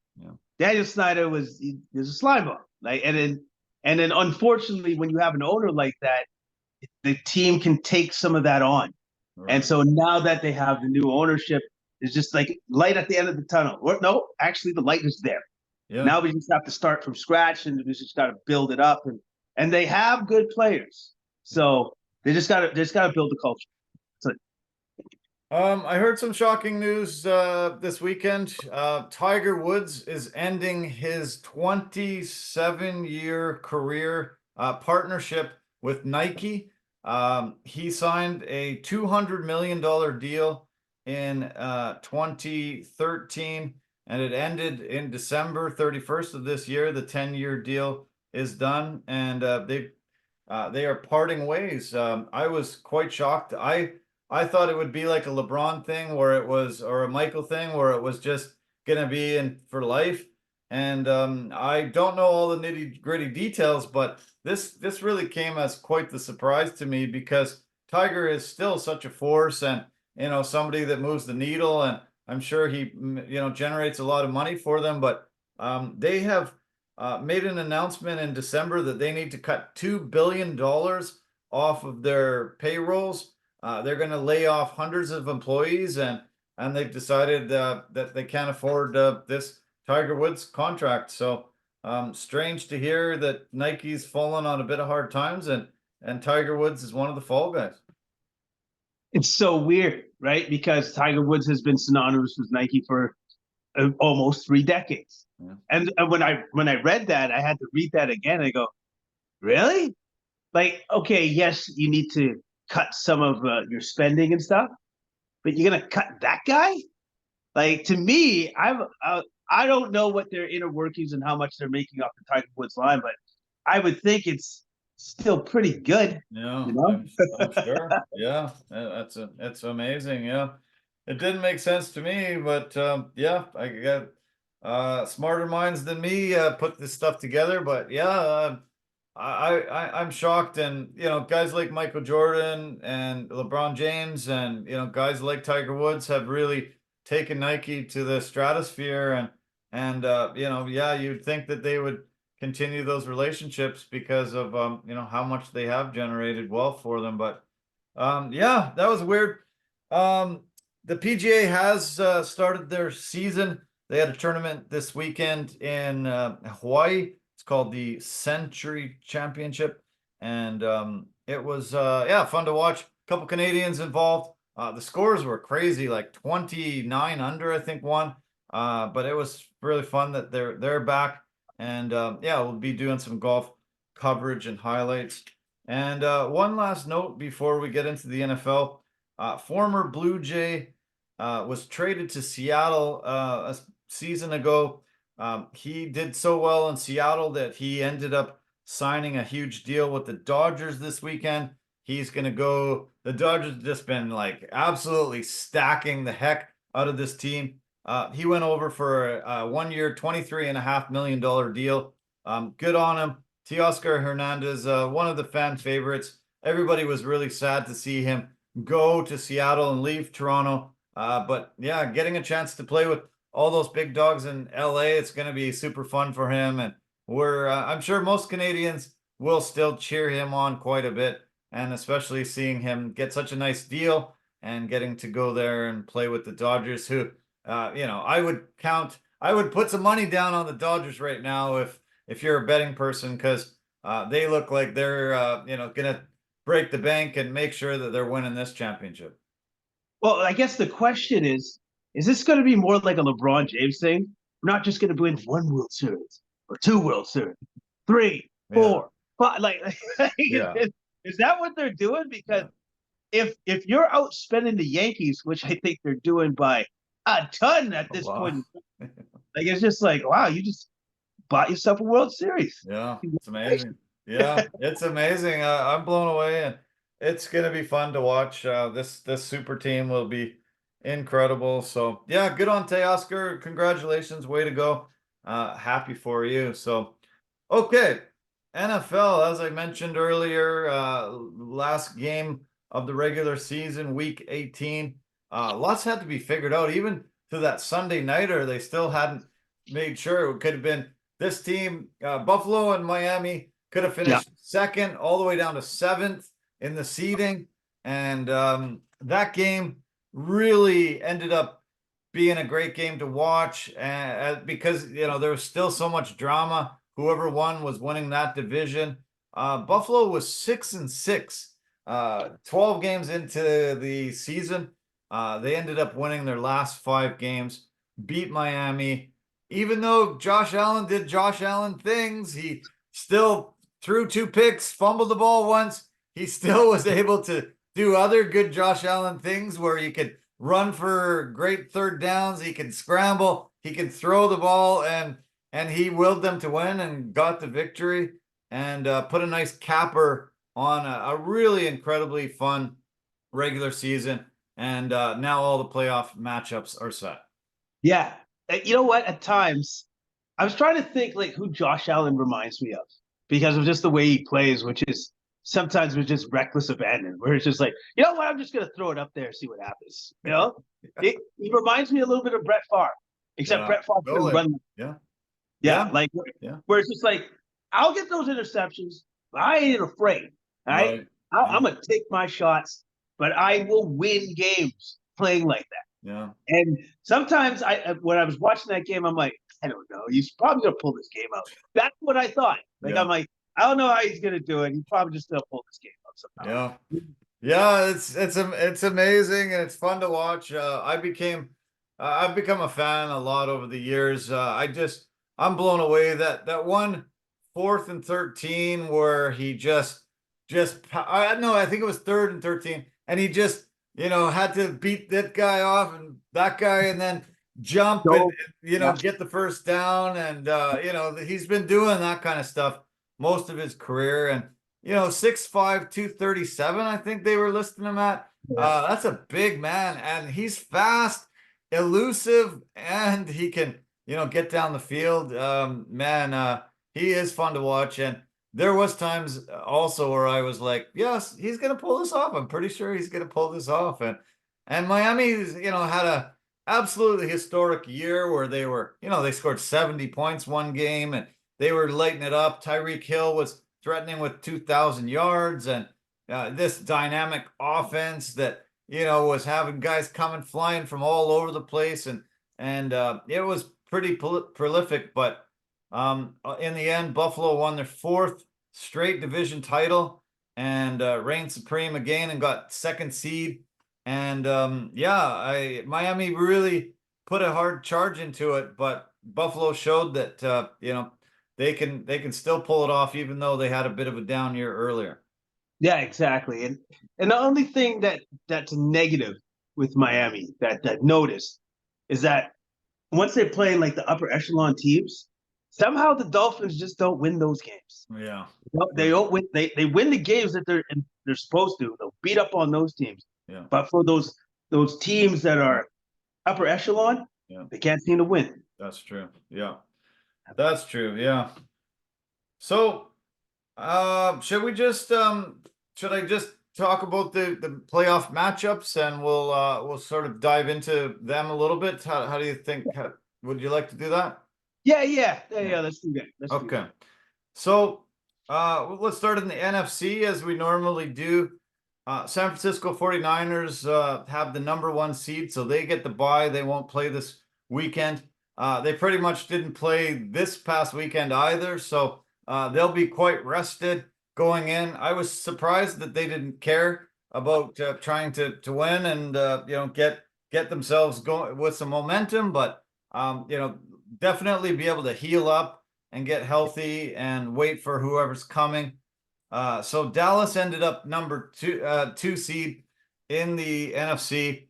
Daniel Snyder was a slime ball. Like, and then unfortunately, when you have an owner like that, the team can take some of that on. Right. And so now that they have the new ownership, It's just like light at the end of the tunnel. Or, no, actually, the light is there. Yeah. Now we just have to start from scratch, and we just got to build it up. And they have good players, so they just got to build the culture. So, I heard some shocking news this weekend. Tiger Woods is ending his 27-year career partnership with Nike. He signed a $200 million deal in 2013, and it ended in December 31st of this year. The 10-year deal is done, and they are parting ways. I was quite shocked. I thought it would be like a LeBron thing where it was, or a Michael thing where it was just gonna be in for life. And I don't know all the nitty gritty details, but this really came as quite the surprise to me, because Tiger is still such a force, and somebody that moves the needle, and I'm sure he generates a lot of money for them. But they have made an announcement in December that they need to cut $2 billion off of their payrolls. They're going to lay off hundreds of employees, and they've decided that they can't afford this Tiger Woods contract. So strange to hear that Nike's fallen on a bit of hard times, and Tiger Woods is one of the fall guys. it's so weird, right? Because Tiger Woods has been synonymous with Nike for almost 3 decades. Yeah. And when I read that, I had to read that again. I go, really? Like, okay, yes, you need to cut some of your spending and stuff, but you're gonna cut that guy? Like, to me, I don't know what their inner workings and how much they're making off the Tiger Woods line, but I would think it's still pretty good. Yeah, You know? I'm sure. Yeah, it's amazing. Yeah, it didn't make sense to me, but yeah, I got smarter minds than me put this stuff together. But yeah, I'm shocked, and guys like Michael Jordan and LeBron James, and guys like Tiger Woods have really taken Nike to the stratosphere, and yeah, you'd think that they would continue those relationships because of how much they have generated wealth for them. But yeah, that was weird. The PGA has started their season. They had a tournament this weekend in Hawaii. It's called the Century Championship, and it was yeah, fun to watch. A couple Canadians involved. The scores were crazy, like 29 under, I think, won. But it was really fun that they're back, and yeah, we'll be doing some golf coverage and highlights. And one last note before we get into the NFL: former Blue Jay was traded to Seattle a season ago. He did so well in Seattle that he ended up signing a huge deal with the Dodgers this weekend. He's going to go. The Dodgers have just been like absolutely stacking the heck out of this team. He went over for a 1-year, $23.5 million deal. Good on him. Teoscar Hernandez, one of the fan favorites. Everybody was really sad to see him go to Seattle and leave Toronto. But yeah, getting a chance to play with all those big dogs in LA, it's going to be super fun for him. And I'm sure most Canadians will still cheer him on quite a bit, and especially seeing him get such a nice deal and getting to go there and play with the Dodgers, who, I would put some money down on the Dodgers right now if you're a betting person, because they look like they're, going to break the bank and make sure that they're winning this championship. Well, I guess the question is this going to be more like a LeBron James thing? We're not just going to win 1 World Series or 2 World Series, 3, 4, 5. Like, Yeah. is that what they're doing? Because if you're outspending the Yankees, which I think they're doing by a ton at this point, like, it's just like, wow, you just bought yourself a World Series. Yeah, it's amazing. Yeah, it's amazing. I'm blown away, and it's gonna be fun to watch. This super team will be incredible. So yeah, good on Teoscar. Congratulations, way to go. Happy for you. So okay, NFL, as I mentioned earlier, last game of the regular season, week 18. Lots had to be figured out. Even to that Sunday nighter, they still hadn't made sure. It could have been this team, Buffalo and Miami, could have finished second all the way down to 7th in the seeding. And that game really ended up being a great game to watch, because there was still so much drama. Whoever won was winning that division. Buffalo was 6-6, 12 games into the season. They ended up winning their last 5 games, beat Miami. Even though Josh Allen did Josh Allen things, he still threw 2 picks, fumbled the ball once. He still was able to do other good Josh Allen things where he could run for great third downs. He can scramble. He can throw the ball, and he willed them to win and got the victory and put a nice capper on a really incredibly fun regular season. And now all the playoff matchups are set. Yeah. You know what? At times, I was trying to think like who Josh Allen reminds me of because of just the way he plays, which is sometimes with just reckless abandon, where it's just like, you know what, I'm just gonna throw it up there and see what happens. He reminds me a little bit of Brett Favre, except Brett Favre can run. Yeah, like where it's just like, I'll get those interceptions, but I ain't afraid. Right? I'm gonna take my shots, but I will win games playing like that. Yeah. And sometimes when I was watching that game, I'm like, I don't know. He's probably gonna pull this game out. That's what I thought. Like I'm like, I don't know how he's gonna do it. He's probably just gonna pull this game out somehow. Yeah. It's amazing and it's fun to watch. I've become a fan a lot over the years. I'm blown away that one 4th and 13 where he I think it was 3rd and 13, and he just had to beat that guy off and that guy, and then jump and get the first down. And he's been doing that kind of stuff most of his career. And 6'5", 237, I think they were listing him at. That's a big man, and he's fast, elusive, and he can get down the field. He is fun to watch. And there was times also where I was like, yes, he's going to pull this off. I'm pretty sure he's going to pull this off. And Miami's, had a absolutely historic year where they scored 70 points one game and they were lighting it up. Tyreek Hill was threatening with 2,000 yards, and this dynamic offense that, was having guys coming flying from all over the place. And it was pretty prolific, but in the end, Buffalo won their 4th straight division title and reigned supreme again and got 2nd seed. And Miami really put a hard charge into it, but Buffalo showed that they can still pull it off even though they had a bit of a down year earlier. Yeah, exactly. And the only thing that's negative with Miami that noticed is that once they play like the upper echelon teams, somehow the Dolphins just don't win those games. Yeah, they don't win. They win the games that they're supposed to. They'll beat up on those teams. Yeah. But for those teams that are upper echelon, they can't seem to win. That's true. Yeah, that's true. Yeah. So, should I just talk about the playoff matchups, and we'll sort of dive into them a little bit? How do you think? Would you like to do that? Yeah. Let's do that. Okay. So let's start in the NFC as we normally do. San Francisco 49ers have the number 1 seed, so they get the bye. They won't play this weekend. They pretty much didn't play this past weekend either, so they'll be quite rested going in. I was surprised that they didn't care about trying to win and get themselves going with some momentum, but definitely be able to heal up and get healthy and wait for whoever's coming. So Dallas ended up number 2 seed in the NFC.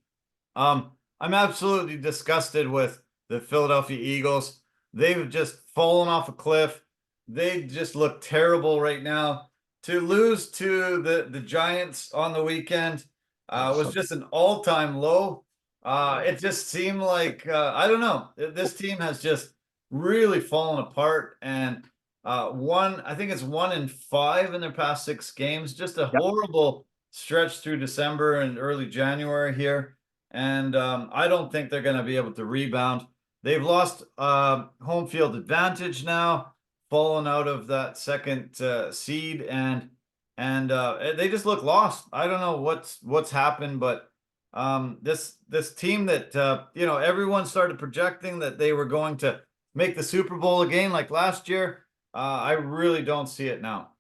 I'm absolutely disgusted with the Philadelphia Eagles. They've just fallen off a cliff. They just look terrible right now. To lose to the Giants on the weekend was just an all-time low. It just seemed like I don't know. This team has just really fallen apart, and I think it's 1-5 in their past 6 games. Just a horrible stretch through December and early January here, and I don't think they're going to be able to rebound. They've lost home field advantage now, fallen out of that 2nd seed, and they just look lost. I don't know what's happened, but this team that everyone started projecting that they were going to make the Super Bowl again like last year. I really don't see it now.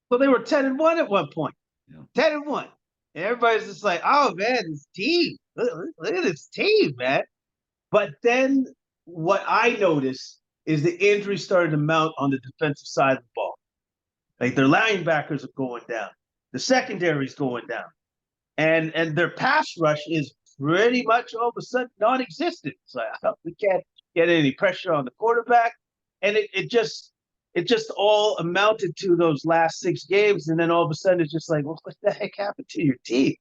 Well, they were 10-1 at one point. Yeah. 10-1. And everybody's just like, oh man, this team. Look at this team, man. But then what I noticed is the injuries started to mount on the defensive side of the ball. Like their linebackers are going down. The secondary is going down. And their pass rush is pretty much all of a sudden non-existent. It's like, we can't get any pressure on the quarterback. And it just all amounted to those last 6 games. And then all of a sudden it's just like, well, what the heck happened to your team?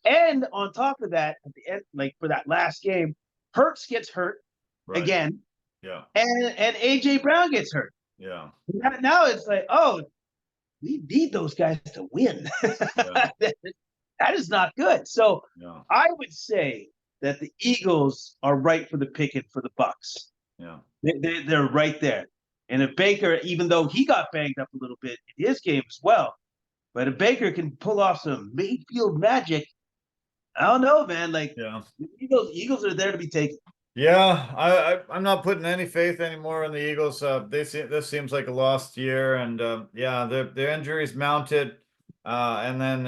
And on top of that, at the end, like for that last game, Hurts gets hurt again. Yeah. And AJ Brown gets hurt. Yeah. Now it's like, oh, we need those guys to win. Yeah. That is not good. So yeah. I would say that the Eagles are right for the picket for the Bucks. Yeah. They're right there. And if Baker, even though he got banged up a little bit in his game as well, but if Baker can pull off some Mayfield magic, I don't know, man. Like, yeah. The Eagles are there to be taken. Yeah, I'm not putting any faith anymore in the Eagles. This seems like a lost year, and yeah, their injuries mounted, and then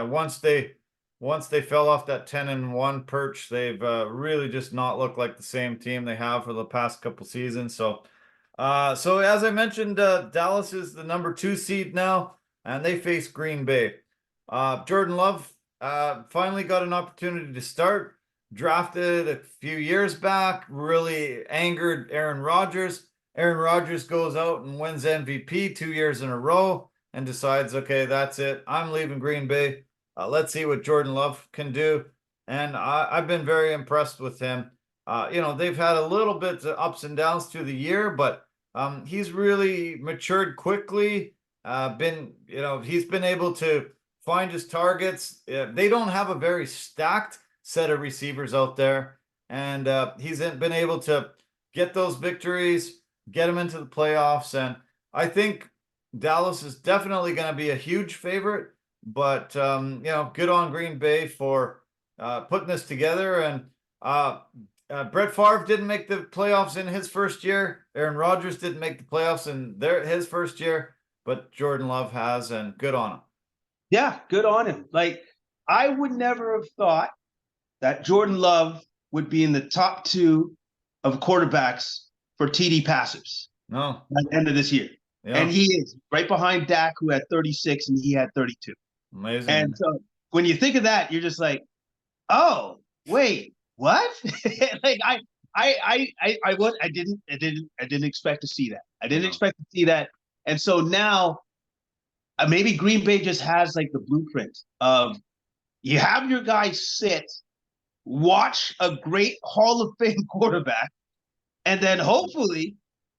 once they fell off that 10-1 perch, they've really just not looked like the same team they have for the past couple seasons. So as I mentioned, Dallas is the number 2 seed now, and they face Green Bay. Jordan Love finally got an opportunity to start. Drafted a few years back, really angered Aaron Rodgers. Aaron Rodgers goes out and wins MVP 2 years in a row and decides, okay, that's it. I'm leaving Green Bay. Let's see what Jordan Love can do. And I've been very impressed with him. They've had a little bit of ups and downs through the year, but he's really matured quickly. He's been able to find his targets. They don't have a very stacked set of receivers out there, and he's been able to get those victories, get them into the playoffs, and I think Dallas is definitely going to be a huge favorite, but good on Green Bay for putting this together. And Brett Favre didn't make the playoffs in his first year. Aaron Rodgers didn't make the playoffs in his first year, but Jordan Love has, and good on him. Yeah, good on him. Like, I would never have thought that Jordan Love would be in the top 2 of quarterbacks for TD passers. No. At the end of this year. Yeah. And he is right behind Dak, who had 36, and he had 32. Amazing. And so when you think of that, you're just like, oh, wait, what? Like I didn't expect to see that. I didn't expect to see that. And so now maybe Green Bay just has like the blueprint of, you have your guys sit, watch a great Hall of Fame quarterback, and then hopefully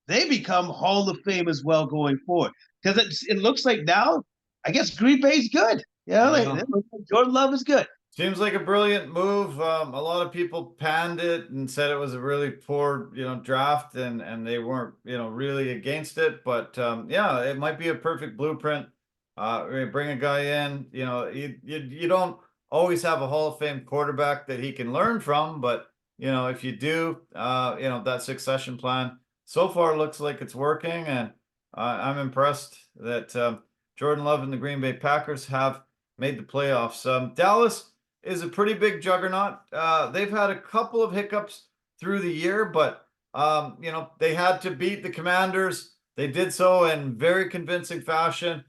they become Hall of Fame as well going forward. Because it looks like now, I guess Green Bay's good. Like Jordan Love is good. Seems like a brilliant move. A lot of people panned it and said it was a really poor, draft, and they weren't, really against it. But it might be a perfect blueprint. Bring a guy in. You don't always have a Hall of Fame quarterback that he can learn from, but if you do, that succession plan so far looks like it's working, and I'm impressed that Jordan Love and the Green Bay Packers have made the playoffs. Dallas is a pretty big juggernaut. They've had a couple of hiccups through the year, but they had to beat the Commanders. They did so in very convincing fashion.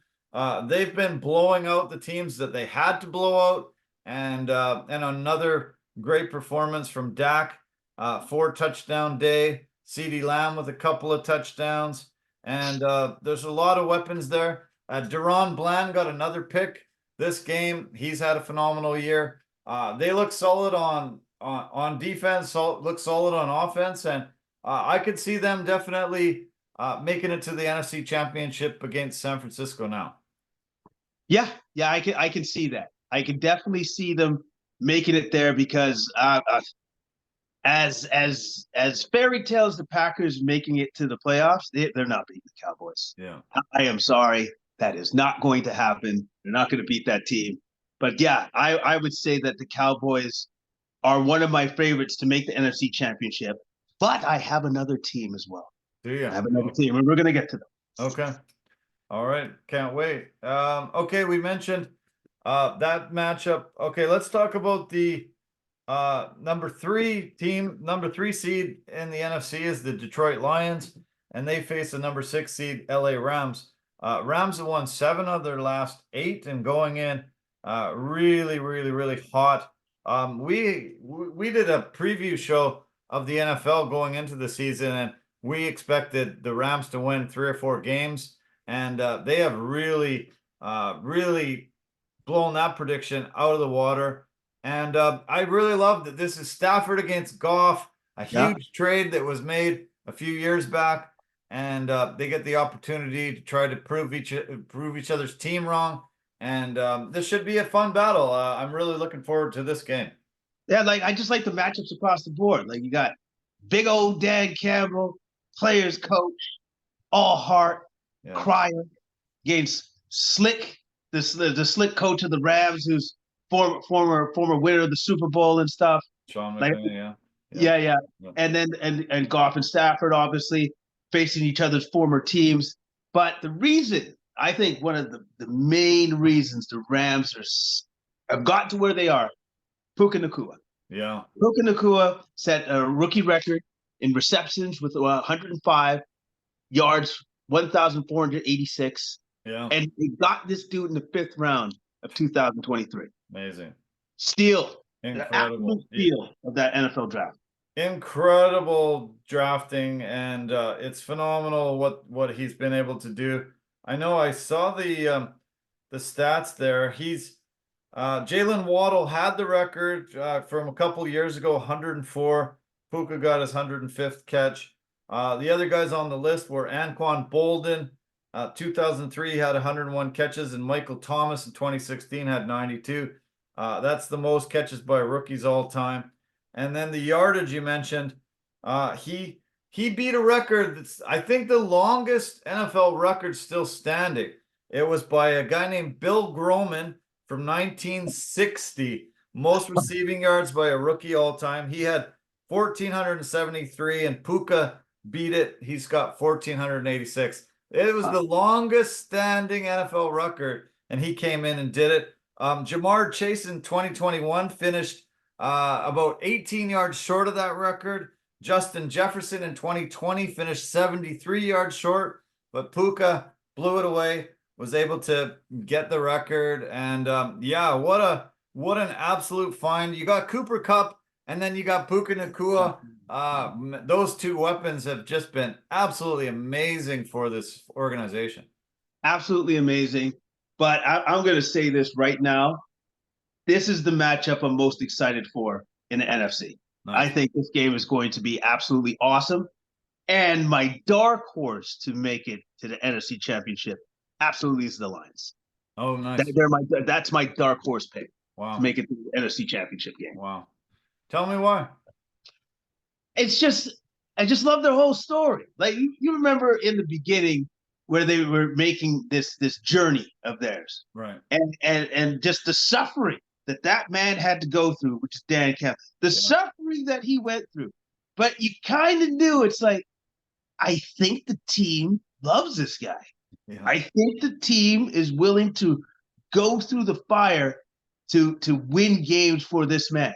They've been blowing out the teams that they had to blow out. And another great performance from Dak, 4-touchdown day. CeeDee Lamb with a couple of touchdowns, and there's a lot of weapons there. Deron Bland got another pick this game. He's had a phenomenal year. They look solid on defense, look solid on offense, and I could see them definitely making it to the NFC Championship against San Francisco now. Yeah, I can see that. I can definitely see them making it there, because as fairy tales, the Packers making it to the playoffs, they're not beating the Cowboys. Yeah, I am sorry, that is not going to happen. They're not going to beat that team. But yeah, I would say that the Cowboys are one of my favorites to make the NFC Championship. But I have another team as well. Do you? I have another team, and we're going to get to them. Okay. All right. Can't wait. Okay, we mentioned that matchup. Okay, let's talk about the number 3 team. Number 3 seed in the NFC is the Detroit Lions, and they face the number 6 seed LA Rams. Rams have won 7 of their last 8 and going in really, really, really hot. We did a preview show of the NFL going into the season, and we expected the Rams to win 3 or 4 games, and they have really, really blown that prediction out of the water. And I really love that this is Stafford against Goff, a huge trade that was made a few years back, and they get the opportunity to try to prove each other's team wrong. And this should be a fun battle. I'm really looking forward to this game. Yeah, like I just like the matchups across the board. Like you got big old Dan Campbell, players coach, all heart, crying against Slick, the Slick coach of the Rams, who's former winner of the Super Bowl and stuff. Sean like, McVay, yeah. And then and Goff and Stafford obviously facing each other's former teams. But the reason, I think one of the main reasons the Rams have gotten to where they are, Puka Nacua. Yeah. Puka Nacua set a rookie record in receptions with 105 yards, 1,486. Yeah. And they got this dude in the 5th round of 2023. Amazing. Steal. Incredible. Steal of that NFL draft. Incredible drafting, and it's phenomenal what he's been able to do. I know I saw the stats there. He's Jalen Waddle had the record from a couple years ago, 104. Puka got his 105th catch. The other guys on the list were Anquan Bolden, 2003 had 101 catches, and Michael Thomas in 2016 had 92. That's the most catches by rookies all time. And then the yardage you mentioned, he beat a record that's, I think, the longest NFL record still standing. It was by a guy named Bill Groman from 1960. Most receiving yards by a rookie all time. He had 1,473, and Puka beat it. He's got 1,486. It was the longest standing NFL record, and he came in and did it. Jamar Chase in 2021 finished about 18 yards short of that record. Justin Jefferson in 2020 finished 73 yards short, but Puka blew it away, was able to get the record. And yeah, what an absolute find. You got Cooper Kupp, and then you got Puka Nacua. Those 2 weapons have just been absolutely amazing for this organization. Absolutely amazing. But I'm going to say this right now. This is the matchup I'm most excited for in the NFC. Nice. I think this game is going to be absolutely awesome. And my dark horse to make it to the NFC Championship absolutely is the Lions. Oh, nice. That's my dark horse pick. Wow. To make it to the NFC Championship game. Wow. Tell me why. It's just, I just love their whole story. Like you remember in the beginning where they were making this journey of theirs, right? And just the suffering that man had to go through, which is Dan Campbell, the suffering that he went through. But you kind of knew, it's like, I think the team loves this guy. Yeah. I think the team is willing to go through the fire to win games for this man.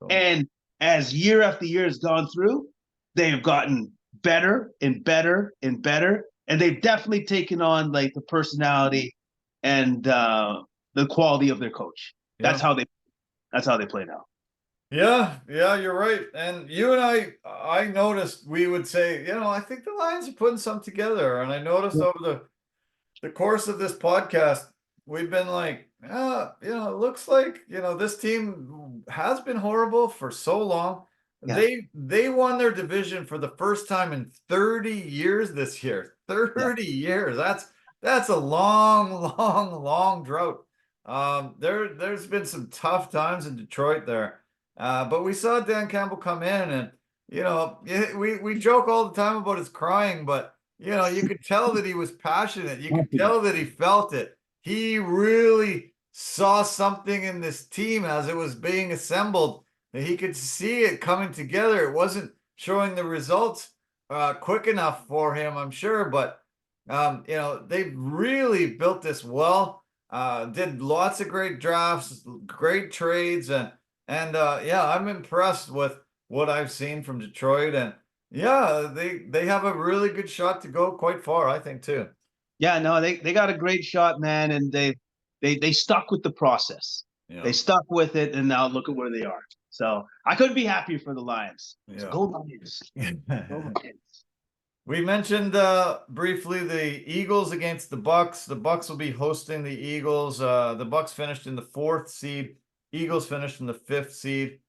Oh. And as year after year has gone through, they have gotten better and better and better. And they've definitely taken on like the personality and the quality of their coach. Yeah. That's how they play now. Yeah, you're right. And you and I noticed we would say, I think the Lions are putting something together. And I noticed over the course of this podcast, we've been like, it looks like, this team has been horrible for so long. Yeah. They won their division for the first time in 30 years this year. 30 years. That's a long drought. There's been some tough times in Detroit there. But we saw Dan Campbell come in, and we joke all the time about his crying, but you could tell that he was passionate. You could tell that he felt it. He really saw something in this team as it was being assembled, that he could see it coming together. It wasn't showing the results quick enough for him, I'm sure, but they really built this well. Did lots of great drafts, great trades, and yeah, I'm impressed with what I've seen from Detroit, and yeah, they have a really good shot to go quite far, I think, too. Yeah, no, they got a great shot, man, and they stuck with the process. Yeah, They stuck with it, and now look at where they are. So I couldn't be happier for the Lions. yeah. Go Lions. Go Lions. We mentioned briefly the Eagles against the Bucks. The Bucks will be hosting the Eagles. The Bucks finished in the 4th seed. Eagles finished in the 5th seed.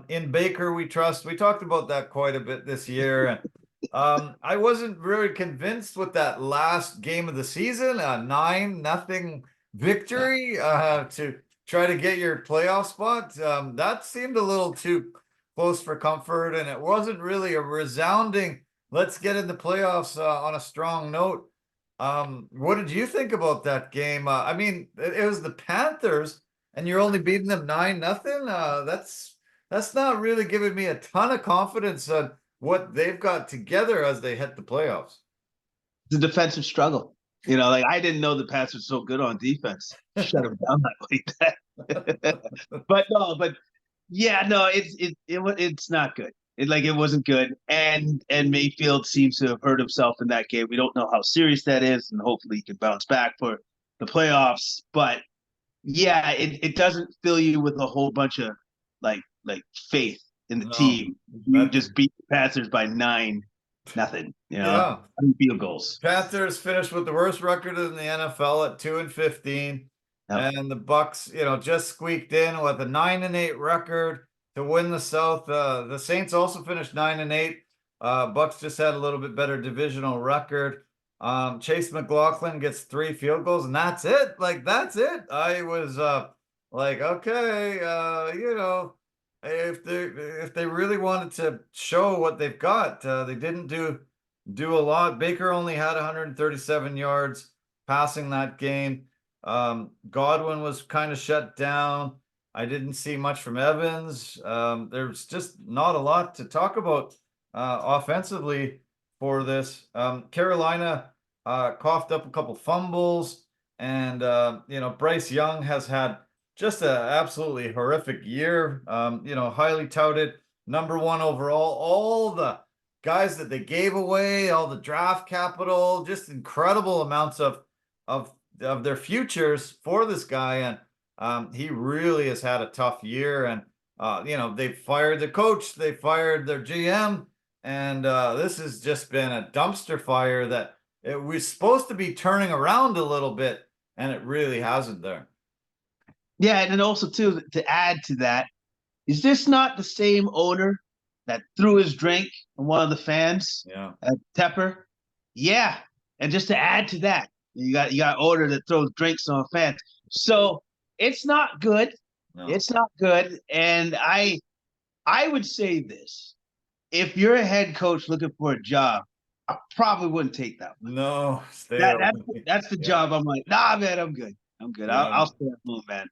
In Baker, we trust. We talked about that quite a bit this year. I wasn't really convinced with that last game of the season, a 9-0 victory to try to get your playoff spot. That seemed a little too close for comfort, and it wasn't really a resounding let's get in the playoffs on a strong note. What did you think about that game? I mean, it was the Panthers, and you're only beating them 9-0. That's not really giving me a ton of confidence on what they've got together as they hit the playoffs. The defensive struggle. Like I didn't know the Pats were so good on defense. Shut them down like that. but yeah, no, it's not good. It wasn't good, and Mayfield seems to have hurt himself in that game. We don't know how serious that is, and hopefully he can bounce back for the playoffs. But yeah, it doesn't fill you with a whole bunch of like faith in the team. You just beat the Panthers by 9-0. Yeah, field goals. Panthers finished with the worst record in the NFL at 2-15, and the Bucks, just squeaked in with a 9-8 record to win the South. The Saints also finished 9-8. Bucks just had a little bit better divisional record. Chase McLaughlin gets 3 field goals, and that's it. Like, that's it. I was like, okay, if they really wanted to show what they've got, they didn't do a lot. Baker only had 137 yards passing that game. Godwin was kind of shut down. I didn't see much from Evans. There's just not a lot to talk about offensively for this. Carolina coughed up a couple fumbles, and Bryce Young has had just an absolutely horrific year. Highly touted #1 overall. All the guys that they gave away, all the draft capital, just incredible amounts of their futures for this guy, and he really has had a tough year. And they fired the coach, they fired their GM, and this has just been a dumpster fire that it was supposed to be turning around a little bit, and it really hasn't there. Yeah, and then also too, to add to that, is this not the same owner that threw his drink on one of the fans? Yeah, at Tepper. Yeah, and just to add to that, you got owner that throws drinks on fans. So it's not good. No. It's not good. And I would say this: if you're a head coach looking for a job, I probably wouldn't take that one. No, that's the job. I'm like, nah, man, I'm good. Yeah. I'll stay at home, man.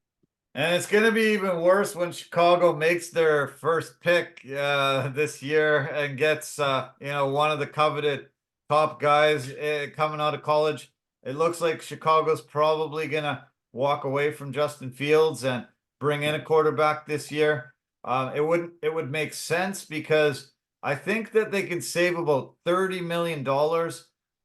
And it's going to be even worse when Chicago makes their first pick this year and gets, one of the coveted top guys coming out of college. It looks like Chicago's probably going to walk away from Justin Fields and bring in a quarterback this year. It would make sense because I think that they can save about $30 million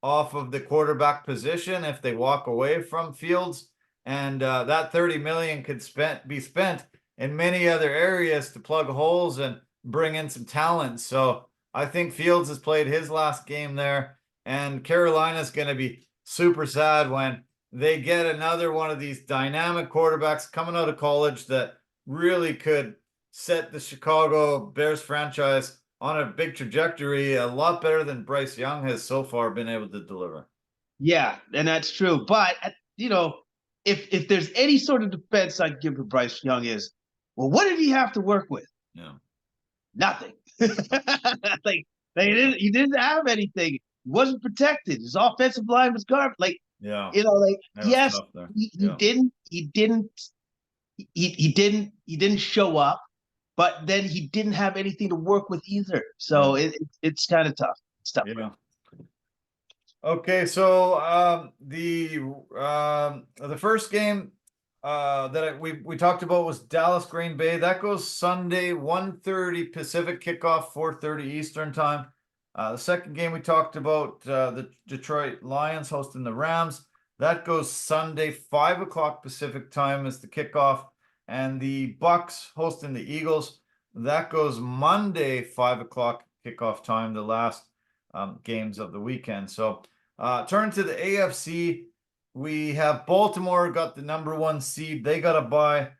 off of the quarterback position if they walk away from Fields. And that 30 million could be spent in many other areas to plug holes and bring in some talent. So I think Fields has played his last game there, and Carolina's going to be super sad when they get another one of these dynamic quarterbacks coming out of college that really could set the Chicago Bears franchise on a big trajectory, a lot better than Bryce Young has so far been able to deliver. Yeah, and that's true. But, if there's any sort of defense I can give to Bryce Young is, well, what did he have to work with? Yeah. Nothing. he didn't have anything. He wasn't protected. His offensive line was garbage. Yes, he he didn't show up, but then he didn't have anything to work with either. So it's kind of tough. It's tough. Yeah. Okay, so the first game that we talked about was Dallas Green Bay. That goes Sunday, 1:30 Pacific kickoff, 4:30 Eastern time. The second game we talked about, the Detroit Lions hosting the Rams. That goes Sunday, 5 o'clock Pacific time is the kickoff, and the Bucks hosting the Eagles. That goes Monday, 5 o'clock kickoff time, the last games of the weekend. So turn to the AFC. We have Baltimore got the #1 seed. They got a bye.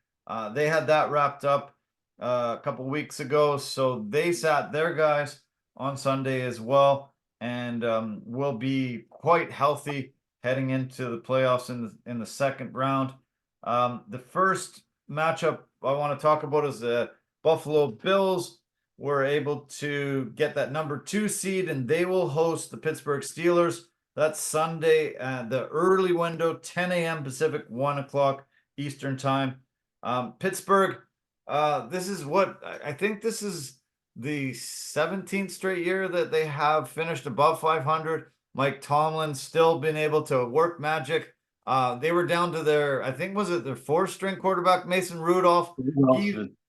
They had that wrapped up a couple weeks ago, so they sat their guys on Sunday as well, and will be quite healthy heading into the playoffs in the second round. The first matchup I want to talk about is the Buffalo Bills were able to get that #2 seed, and they will host the Pittsburgh Steelers. That's Sunday at the early window, 10 a.m. Pacific, 1 o'clock Eastern time. Pittsburgh, this is what I think this is the 17th straight year that they have finished above 500. Mike Tomlin's still been able to work magic. They were down to their, I think, was it their 4th-string quarterback, Mason Rudolph.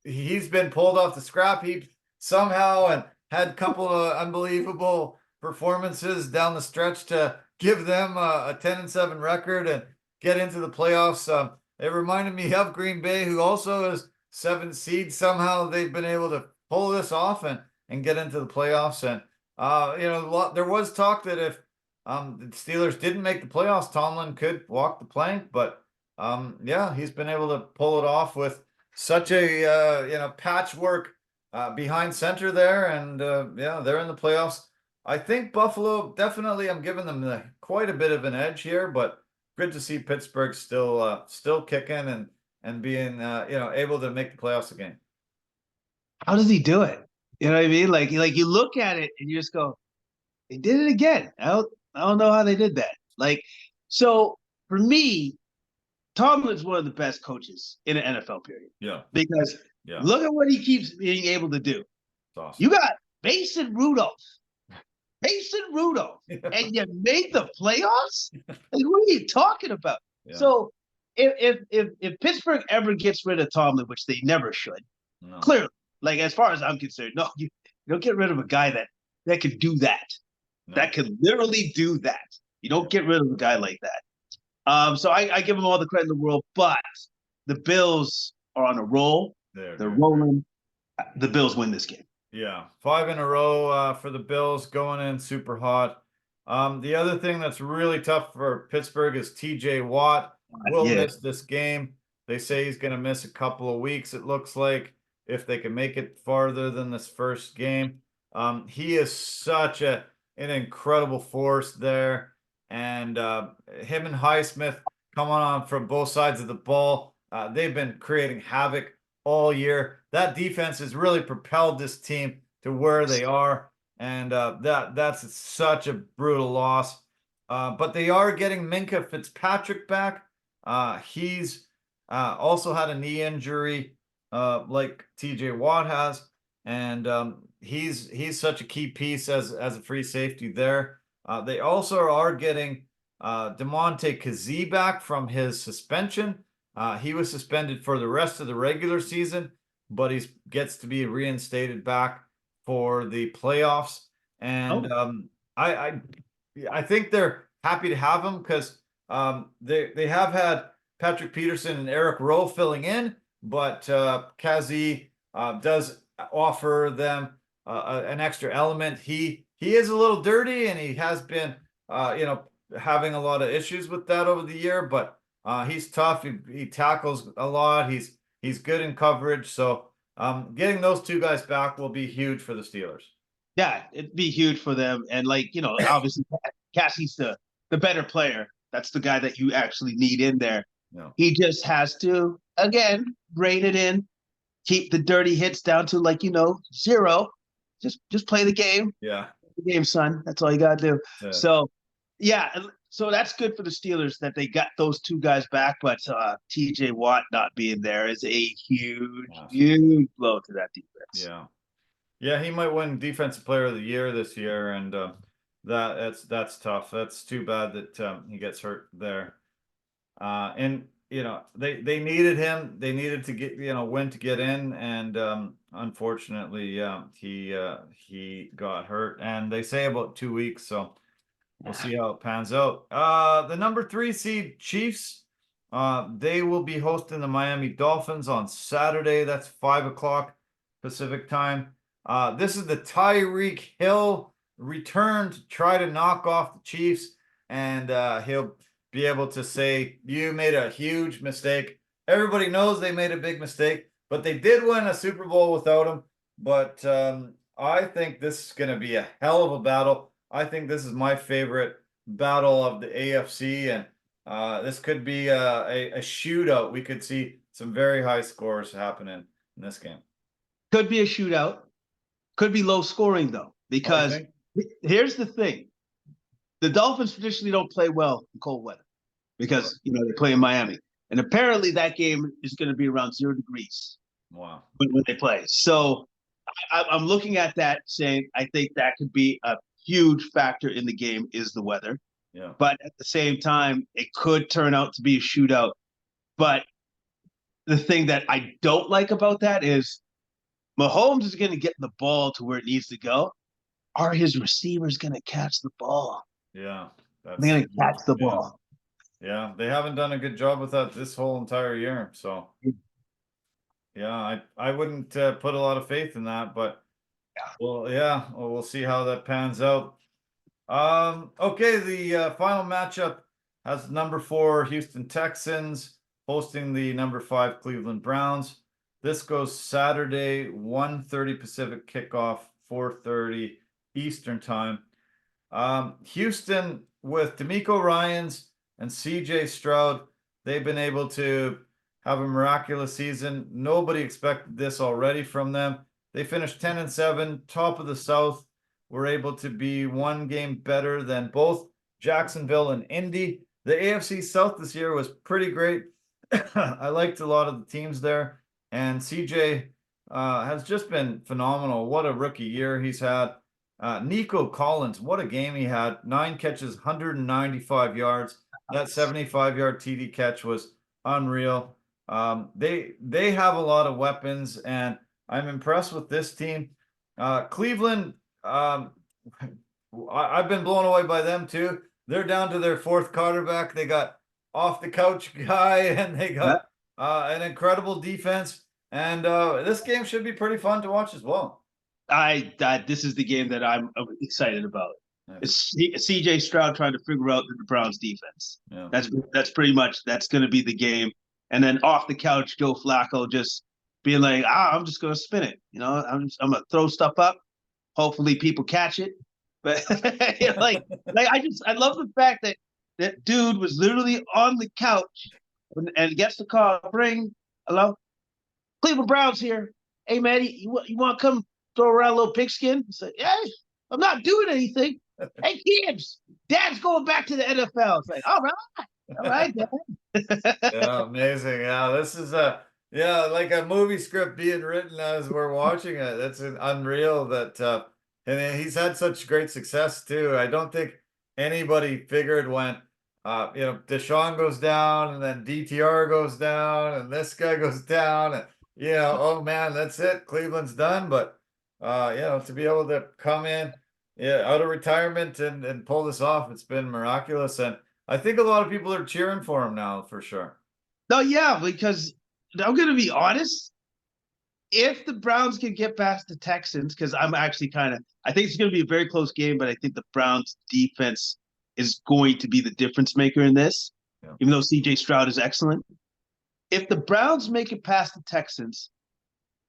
He's been pulled off the scrap heap somehow and had a couple of unbelievable performances down the stretch to give them a 10-7 record and get into the playoffs. It reminded me of Green Bay, who also is 7th seed. Somehow they've been able to pull this off and get into the playoffs. And there was talk that if the Steelers didn't make the playoffs, Tomlin could walk the plank. But he's been able to pull it off with such a patchwork behind center there, and they're in the playoffs. I think Buffalo, definitely, I'm giving them quite a bit of an edge here, but good to see Pittsburgh still kicking and being able to make the playoffs again. How does he do it? You know what I mean? Like you look at it and you just go, they did it again. I don't know how they did that. Like, so for me, Tomlin's one of the best coaches in the NFL period. Yeah. Because look at what he keeps being able to do. Awesome. You got Mason Rudolph, and you made the playoffs? Like, what are you talking about? Yeah. So if Pittsburgh ever gets rid of Tomlin, which they never should, clearly, like as far as I'm concerned, no, you don't get rid of a guy that could do that. No. That could literally do that. You don't get rid of a guy like that. So I give them all the credit in the world, but the Bills are on a roll. They're rolling. The Bills win this game. Yeah, 5 in a row for the Bills, going in super hot. The other thing that's really tough for Pittsburgh is TJ Watt will miss this game. They say he's going to miss a couple of weeks, it looks like, if they can make it farther than this first game. He is such an incredible force there. And him and Highsmith coming on from both sides of the ball. They've been creating havoc all year. That defense has really propelled this team to where they are. And that's such a brutal loss. But they are getting Minka Fitzpatrick back. He's also had a knee injury like TJ Watt has. And he's such a key piece as a free safety there. They also are getting DeMonte Kazee back from his suspension. He was suspended for the rest of the regular season, but he gets to be reinstated back for the playoffs. And I think they're happy to have him because they have had Patrick Peterson and Eric Rowe filling in, but Kazee does offer them an extra element. He is a little dirty, and he has been having a lot of issues with that over the year, but he's tough. He tackles a lot. He's good in coverage. So getting those two guys back will be huge for the Steelers. Yeah, it'd be huge for them. And obviously Cassie's the better player. That's the guy that you actually need in there. No. He just has to, again, rein it in, keep the dirty hits down to 0. Just play the game. Yeah. The game, son. That's all you gotta do. Yeah. So Yeah, so that's good for the Steelers that they got those two guys back, but TJ Watt not being there is a huge, Awesome. huge blow to that defense. Yeah. Yeah, he might win Defensive Player of the Year this year, and that's tough. That's too bad that he gets hurt there. And they needed him. They needed to get win to get in, and unfortunately, he got hurt. And they say about 2 weeks, so we'll see how it pans out. The number 3 seed Chiefs, they will be hosting the Miami Dolphins on Saturday. That's 5 o'clock Pacific time. This is the Tyreek Hill return to try to knock off the Chiefs, and he'll be able to say, you made a huge mistake. Everybody knows they made a big mistake, but they did win a Super Bowl without him. But I think this is going to be a hell of a battle. I think this is my favorite battle of the AFC, and this could be a shootout. We could see some very high scores happening in this game. Could be a shootout. Could be low scoring, though, because here's the thing. The Dolphins traditionally don't play well in cold weather because, they play in Miami. And apparently that game is going to be around 0 degrees. Wow. When they play. So I'm looking at that saying I think that could be a huge factor in the game is the weather. Yeah. But at the same time, it could turn out to be a shootout. But the thing that I don't like about that is Mahomes is going to get the ball to where it needs to go. Are his receivers going to catch the ball? Yeah. They're going to catch the ball. Yeah, they haven't done a good job with that this whole entire year. So, yeah, I wouldn't put a lot of faith in that, but we'll see how that pans out. Okay, the final matchup has number 4 Houston Texans hosting the number 5 Cleveland Browns. This goes Saturday, 1:30 Pacific kickoff, 4:30 Eastern time. Houston with D'Amico Ryans and CJ Stroud, they've been able to have a miraculous season. Nobody expected this already from them. They finished 10-7, top of the South. Were able to be one game better than both Jacksonville and Indy. The AFC South this year was pretty great. I liked a lot of the teams there. And CJ has just been phenomenal. What a rookie year he's had. Nico Collins, what a game he had. 9 catches, 195 yards. That 75-yard TD catch was unreal. They have a lot of weapons, and I'm impressed with this team. Cleveland, I've been blown away by them too. They're down to their 4th quarterback. They got off the couch guy, and they got an incredible defense. And this game should be pretty fun to watch as well. This is the game that I'm excited about. It's CJ Stroud trying to figure out the Browns defense. Yeah. That's pretty much that's going to be the game. And then off the couch, Joe Flacco just being like, I'm just going to spin it. I'm going to throw stuff up. Hopefully people catch it. But I love the fact that dude was literally on the couch and gets the call. Hello, Cleveland Browns here. Hey man, you want to come throw around a little pigskin? He's like, yeah, I'm not doing anything. Hey kids, Dad's going back to the NFL. It's like, all right, Dad. Yeah, amazing. Yeah, this is like a movie script being written as we're watching it. That's unreal that and he's had such great success too. I don't think anybody figured when Deshaun goes down and then DTR goes down and this guy goes down and oh man, that's it. Cleveland's done. But to be able to come in out of retirement and pull this off, it's been miraculous. And I think a lot of people are cheering for him now for sure. No, yeah, because I'm going to be honest. If the Browns can get past the Texans, because I'm actually I think it's going to be a very close game, but I think the Browns defense is going to be the difference maker in this, even though CJ Stroud is excellent. If the Browns make it past the Texans,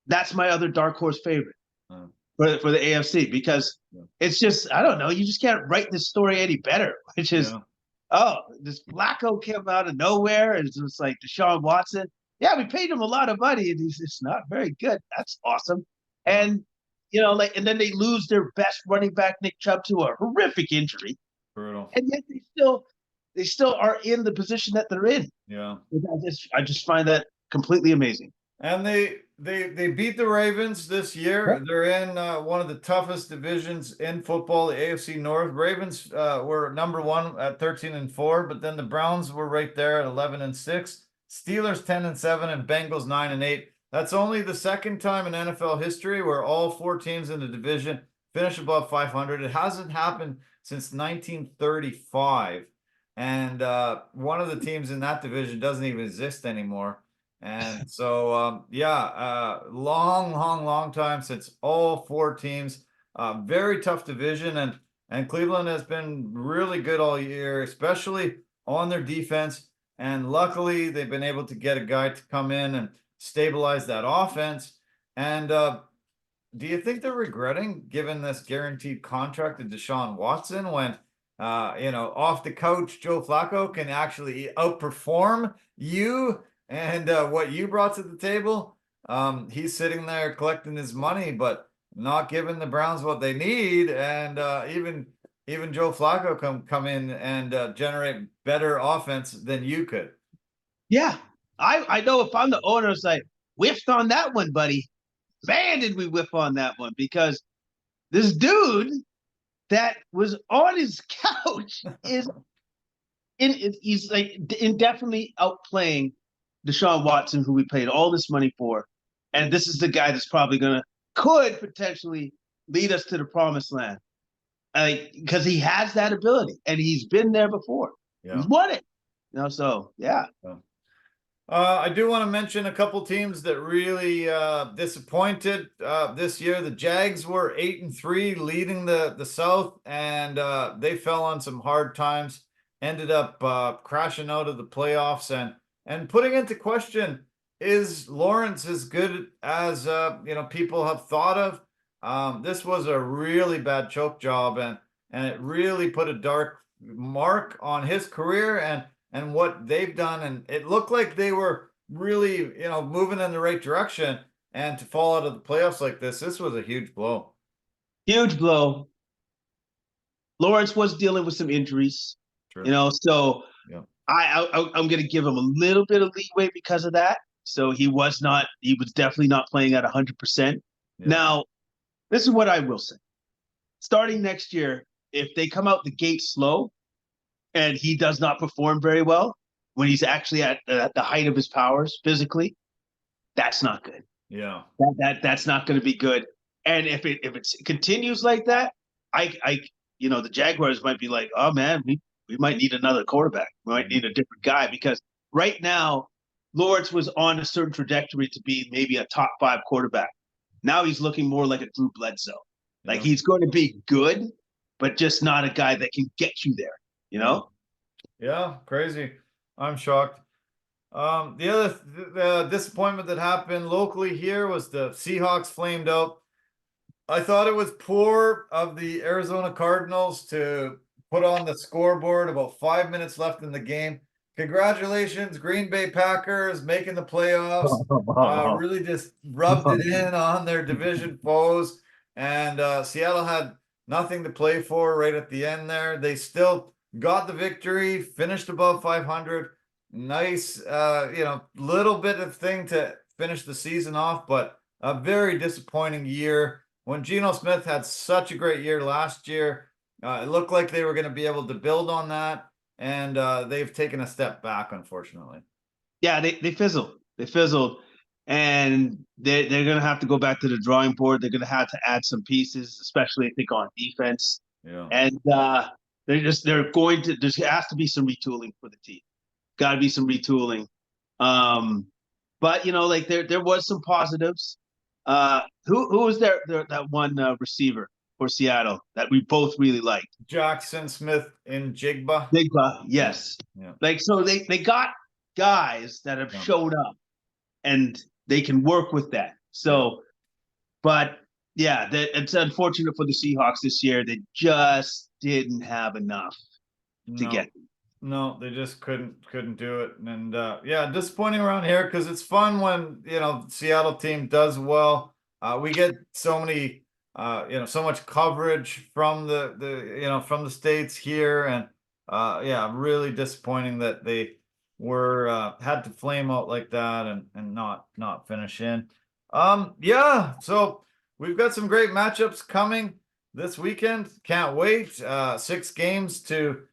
that's my other dark horse favorite for the AFC, because it's just, I don't know, you just can't write this story any better, which is, this Flacco came out of nowhere, and it's just like Deshaun Watson. Yeah, we paid him a lot of money, and he's just not very good. That's awesome. And, and then they lose their best running back, Nick Chubb, to a horrific injury. Brutal. and yet they still are in the position that they're in. Yeah. I just find that completely amazing. And they beat the Ravens this year. They're in one of the toughest divisions in football, the AFC North. Ravens were number one at 13-4, but then the Browns were right there at 11-6. Steelers 10-7 and Bengals 9-8. That's only the second time in NFL history where all four teams in the division finish above 500. It hasn't happened since 1935. And one of the teams in that division doesn't even exist anymore. And so, long time since all four teams. Very tough division, and Cleveland has been really good all year, especially on their defense. And luckily, they've been able to get a guy to come in and stabilize that offense. And do you think they're regretting giving this guaranteed contract to Deshaun Watson when, off the couch, Joe Flacco can actually outperform you and what you brought to the table? He's sitting there collecting his money, but not giving the Browns what they need. And even Joe Flacco come in and generate better offense than you could. Yeah, I know if I'm the owner, it's like whiffed on that one, buddy. Man, did we whiff on that one, because this dude that was on his couch he's like indefinitely outplaying Deshaun Watson, who we paid all this money for, and this is the guy that's probably could potentially lead us to the promised land, because he has that ability and he's been there before. Yeah. He's won it, So yeah. I do want to mention a couple teams that really disappointed this year. The Jags were 8-3, leading the South, and they fell on some hard times. Ended up crashing out of the playoffs and putting into question, is Lawrence as good as people have thought of? This was a really bad choke job, and it really put a dark mark on his career and what they've done. And it looked like they were really, moving in the right direction. And to fall out of the playoffs like this was a huge blow. Huge blow. Lawrence was dealing with some injuries, True. So yeah. I'm going to give him a little bit of leeway because of that. So he was definitely not playing at 100%. Yeah. Now, this is what I will say. Starting next year, if they come out the gate slow, and he does not perform very well when he's actually at the height of his powers physically, that's not good. Yeah, that's not going to be good. And if it continues like that, the Jaguars might be like, oh man, we might need another quarterback. We might need a different guy, because right now Lawrence was on a certain trajectory to be maybe a top 5 quarterback. Now he's looking more like a Drew Bledsoe. Like he's going to be good, but just not a guy that can get you there. Yeah, crazy. I'm shocked. The other disappointment that happened locally here was the Seahawks flamed out. I thought it was poor of the Arizona Cardinals to put on the scoreboard about 5 minutes left in the game. Congratulations, Green Bay Packers, making the playoffs. Really just rubbed it in on their division foes. And Seattle had nothing to play for right at the end there. They still got the victory, finished above 500. Nice, little bit of thing to finish the season off, but a very disappointing year. When Geno Smith had such a great year last year, it looked like they were going to be able to build on that, and they've taken a step back, unfortunately. Yeah, they fizzled. They fizzled, and they're going to have to go back to the drawing board. They're going to have to add some pieces, especially I think on defense. Yeah, and there has to be some retooling for the team. Got to be some retooling. But there was some positives. Who was that one receiver for Seattle that we both really liked? Jackson Smith in Jigba. Yes. Yeah. So they got guys that have showed up, and they can work with that. So, but yeah, it's unfortunate for the Seahawks this year. They just didn't have enough to get them. No, they just couldn't do it. And disappointing around here, because it's fun when Seattle team does well. We get so many so much coverage from from the States here. And yeah, really disappointing that they were had to flame out like that and not finish in. Yeah, so we've got some great matchups coming this weekend. Can't wait. 6 games to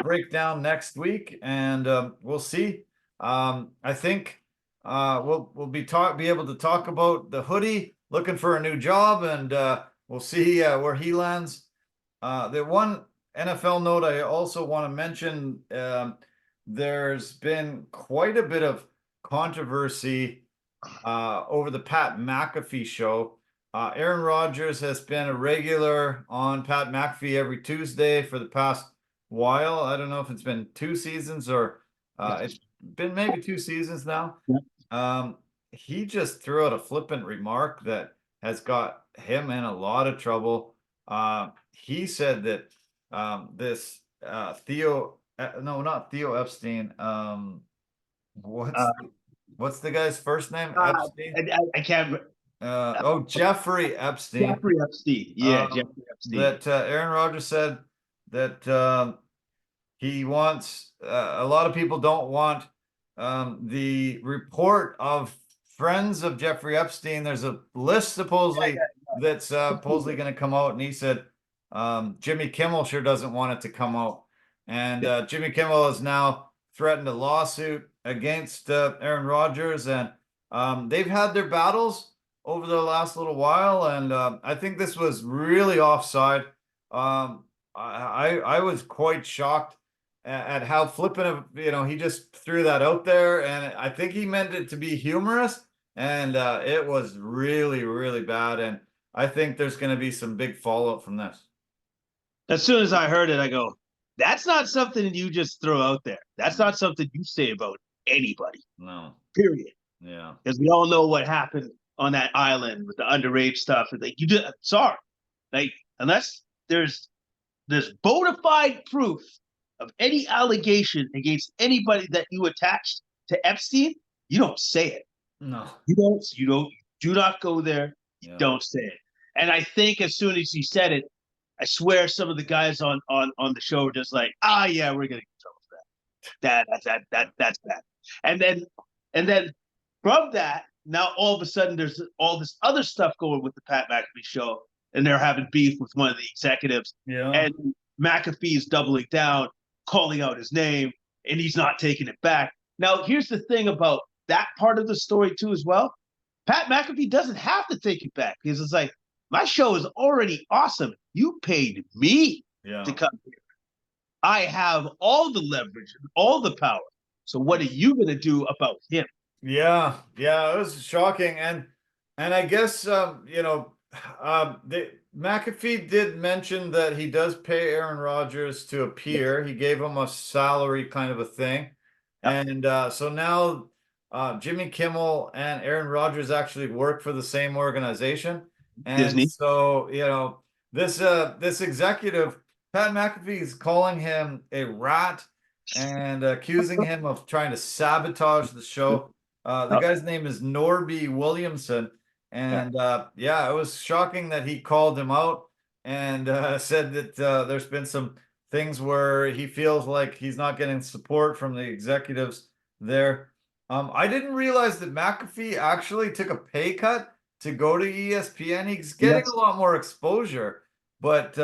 break down next week, and we'll see. I think we'll be able to talk about the hoodie looking for a new job, and we'll see where he lands. The one NFL note I also want to mention, there's been quite a bit of controversy over the Pat McAfee show. Aaron Rodgers has been a regular on Pat McAfee every Tuesday for the past while. I don't know if it's been 2 seasons or it's been maybe 2 seasons now. He just threw out a flippant remark that has got him in a lot of trouble. He said that this no, not Theo Epstein. What's the guy's first name? Epstein? I can't. Jeffrey Epstein. Jeffrey Epstein. Yeah, Jeffrey Epstein. That Aaron Rodgers said that he wants, a lot of people don't want the report of friends of Jeffrey Epstein. There's a list supposedly that's supposedly going to come out, and he said Jimmy Kimmel sure doesn't want it to come out. And Jimmy Kimmel has now threatened a lawsuit against Aaron Rodgers, and they've had their battles over the last little while, and I think this was really offside. I was quite shocked at how flippant of, he just threw that out there, and I think he meant it to be humorous, and it was really, really bad, and I think there's going to be some big fallout from this. As soon as I heard it, I go, that's not something you just throw out there. That's not something you say about anybody. No. Period. Yeah. Because we all know what happened on that island with the underage stuff. Like, you did, sorry. Like, unless there's bona fide proof of any allegation against anybody that you attached to Epstein, you don't say it. No. Do not go there. You don't say it. And I think as soon as he said it, I swear some of the guys on the show were just like, yeah, we're gonna get in trouble for that. That's bad. And then from that, now all of a sudden there's all this other stuff going with the Pat McAfee show, and they're having beef with one of the executives. Yeah. And McAfee is doubling down, calling out his name, and he's not taking it back. Now, here's the thing about that part of the story too as well. Pat McAfee doesn't have to take it back, because it's like, my show is already awesome. You paid me to come here. I have all the leverage and all the power. So what are you going to do about him? Yeah, it was shocking, and I guess McAfee did mention that he does pay Aaron Rodgers to appear. He gave him a salary kind of a thing, and so now Jimmy Kimmel and Aaron Rodgers actually work for the same organization. And Disney. So, this executive, Pat McAfee, is calling him a rat and accusing him of trying to sabotage the show. The guy's name is Norby Williamson. And it was shocking that he called him out and said that there's been some things where he feels like he's not getting support from the executives there. I didn't realize that McAfee actually took a pay cut to go to ESPN. He's getting a lot more exposure, but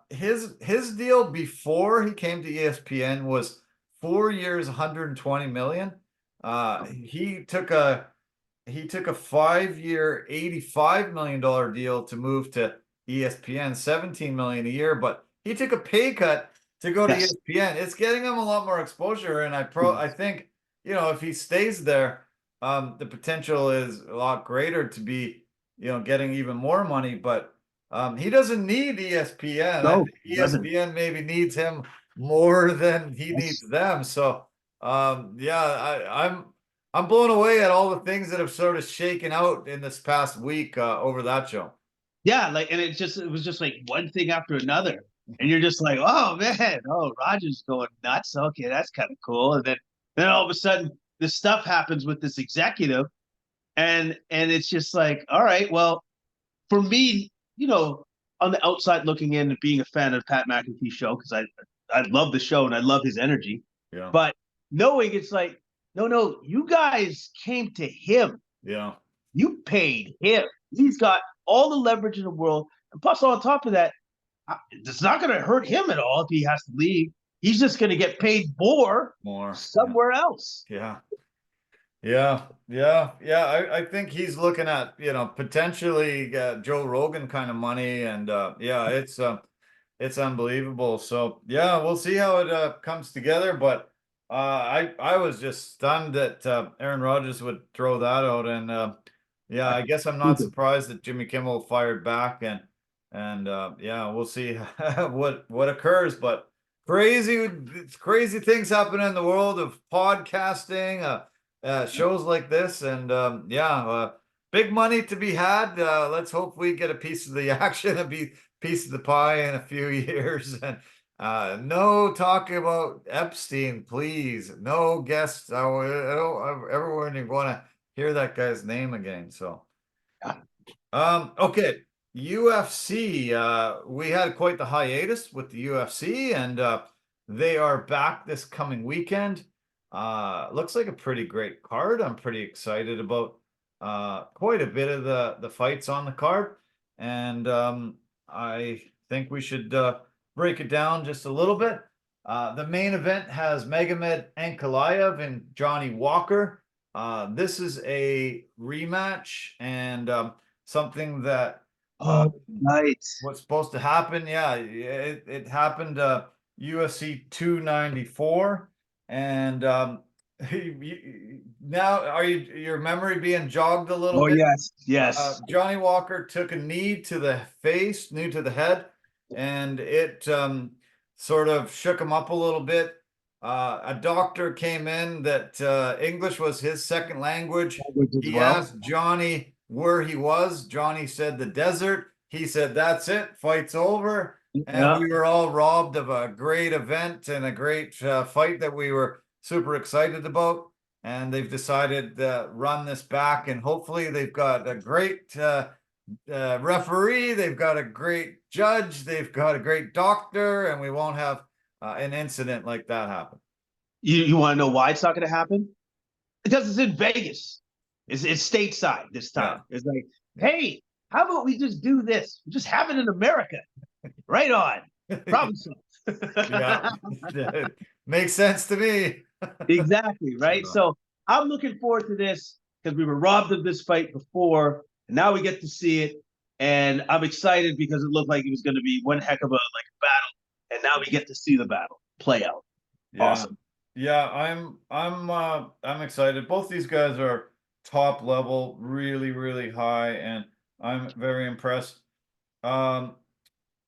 his deal before he came to ESPN was 4 years, 120 million. He took a 5-year, $85 million deal to move to ESPN, 17 million a year, but he took a pay cut to go to ESPN. It's getting him a lot more exposure, and I think, if he stays there, the potential is a lot greater to be, getting even more money, but he doesn't need ESPN. No, I think ESPN maybe needs him more than he needs them. So, I'm blown away at all the things that have sort of shaken out in this past week over that show. Yeah, and it was just like one thing after another, and you're just like, oh man, Rodgers going nuts. Okay, that's kind of cool. And then all of a sudden, this stuff happens with this executive, and it's just like, all right, well, for me, on the outside looking in and being a fan of Pat McAfee's show, because I love the show and I love his energy. Yeah. But knowing it's like, no, you guys came to him. Yeah. You paid him. He's got all the leverage in the world. And plus, on top of that, it's not going to hurt him at all if he has to leave. He's just going to get paid more somewhere else. Yeah. I think he's looking at, potentially Joe Rogan kind of money, and it's unbelievable. So yeah, we'll see how it comes together. But I was just stunned that Aaron Rodgers would throw that out, and I guess I'm not surprised that Jimmy Kimmel fired back, and we'll see what occurs. But crazy things happen in the world of podcasting. Shows like this, and big money to be had. Let's hope we get a piece of the action, a piece of the pie in a few years. And no talking about Epstein, please. No guests. I don't ever even want to hear that guy's name again. So, okay, UFC. We had quite the hiatus with the UFC, and they are back this coming weekend. Looks like a pretty great card. I'm pretty excited about quite a bit of the fights on the card, and I think we should break it down just a little bit. The main event has Magomed Ankalaev and Johnny Walker. This is a rematch, and something that what's supposed to happen. Yeah, it happened UFC 294. And now are your memory being jogged a little bit? Yes. Johnny Walker took a knee to the face, knee to the head, and it sort of shook him up a little bit. A doctor came in that English was his second language. He asked Johnny where he was. Johnny said the desert. He said, "That's it, fight's over." And we were all robbed of a great event and a great fight that we were super excited about. And they've decided to run this back, and hopefully they've got a great referee, they've got a great judge, they've got a great doctor, and we won't have an incident like that happen. You want to know why it's not going to happen? Because it's in Vegas. It's stateside this time. Yeah. It's like, hey, how about we just do this? Just have it in America. Right on. Problem solved. Yeah. Makes sense to me. Exactly, right? So I'm looking forward to this because we were robbed of this fight before, and now we get to see it. And I'm excited because it looked like it was going to be one heck of a battle, and now we get to see the battle play out. Yeah. Awesome. Yeah, I'm excited. Both these guys are top level, really, really high, and I'm very impressed.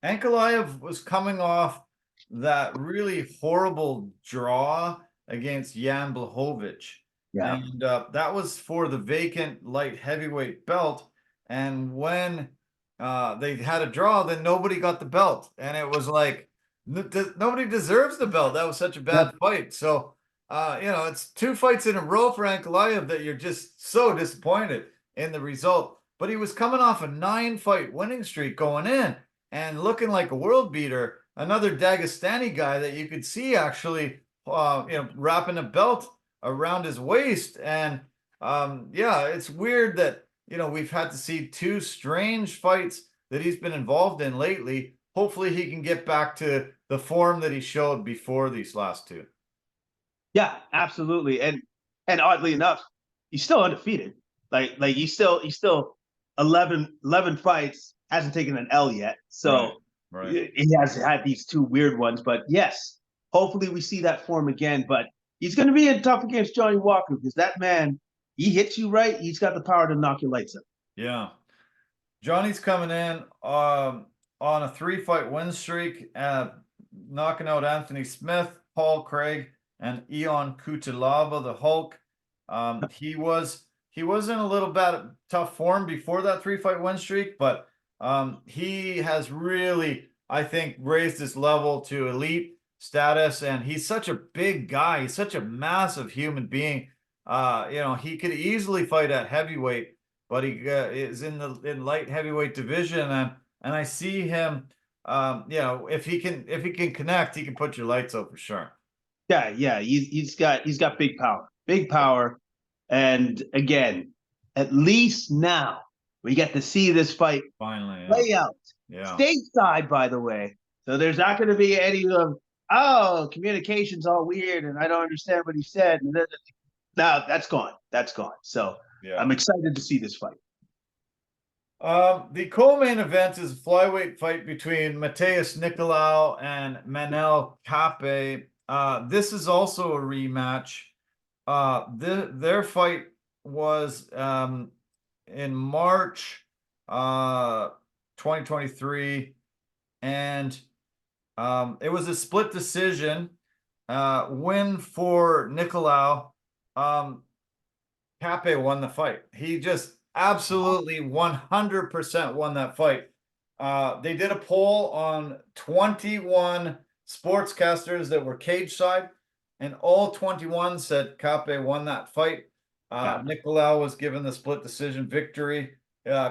Ankalaev was coming off that really horrible draw against Jan Blachowicz. Yeah. And that was for the vacant light heavyweight belt. And when they had a draw, then nobody got the belt. And it was like, nobody deserves the belt. That was such a bad fight. So, it's 2 fights in a row for Ankalaev that you're just so disappointed in the result. But he was coming off a 9-fight winning streak going in and looking like a world beater. Another Dagestani guy that you could see actually, wrapping a belt around his waist. And it's weird that, we've had to see 2 strange fights that he's been involved in lately. Hopefully he can get back to the form that he showed before these last 2. Yeah, absolutely. And oddly enough, he's still undefeated. Like he's still 11 fights, hasn't taken an L yet. So right. He has had these 2 weird ones. But yes, hopefully we see that form again. But he's going to be tough against Johnny Walker because that man, he hits you right. He's got the power to knock your lights out. Yeah. Johnny's coming in on a 3-fight win streak, knocking out Anthony Smith, Paul Craig, and Ion Cutelaba, the Hulk. He was in a little bit tough form before that 3-fight win streak, but he has really, I think, raised his level to elite status, and he's such a big guy. He's such a massive human being. He could easily fight at heavyweight, but he is in light heavyweight division, and I see him. You know, if he can connect, he can put your lights out for sure. Yeah. He's got big power, and again, at least now we get to see this fight Finally, yeah. play out Yeah. stateside. By the way, so there's not going to be any of communication's all weird and I don't understand what he said. No, that's gone. That's gone. So Yeah. I'm excited to see this fight. The co-main event is a flyweight fight between Mateus Nicolau and Manel Kape. This is also a rematch. Their fight was in March 2023, and it was a split decision win for Nicolau. Kape won the fight. He just absolutely 100% won that fight. They did a poll on 21 sportscasters that were cage side, and all 21 said Kape won that fight. Nicolau was given the split decision victory.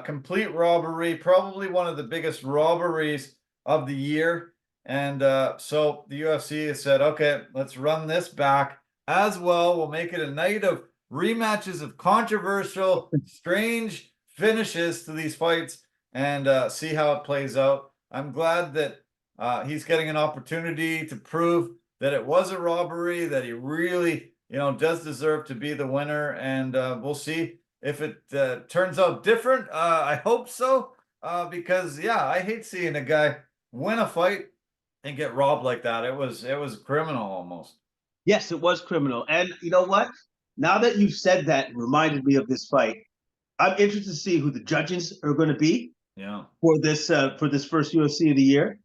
Complete robbery, probably one of the biggest robberies of the year. And so the UFC has said, okay, let's run this back as well. We'll make it a night of rematches of controversial, strange finishes to these fights, and see how it plays out. I'm glad that he's getting an opportunity to prove that it was a robbery, that he really, does deserve to be the winner, and we'll see if it turns out different. I hope so, because yeah, I hate seeing a guy win a fight and get robbed like that. It was criminal almost. Yes, it was criminal. And you know what? Now that you've said that, reminded me of this fight. I'm interested to see who the judges are going to be. Yeah. For this first UFC of the year,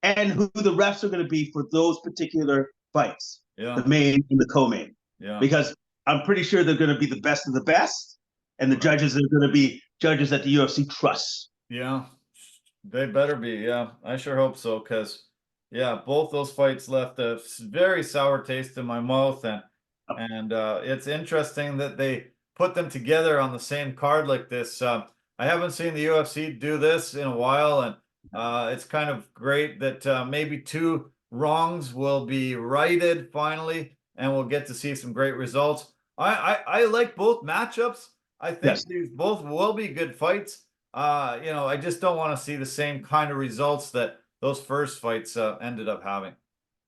and who the refs are going to be for those particular fights. Yeah. The main and the co-main. Yeah. Because I'm pretty sure they're going to be the best of the best, and the judges are going to be judges that the UFC trusts. Yeah, they better be. Yeah, I sure hope so, because yeah, both those fights left a very sour taste in my mouth, and it's interesting that they put them together on the same card like this. I haven't seen the UFC do this in a while, and it's kind of great that maybe two wrongs will be righted finally, and we'll get to see some great results. I like both matchups. I think these both will be good fights. I just don't want to see the same kind of results that those first fights ended up having.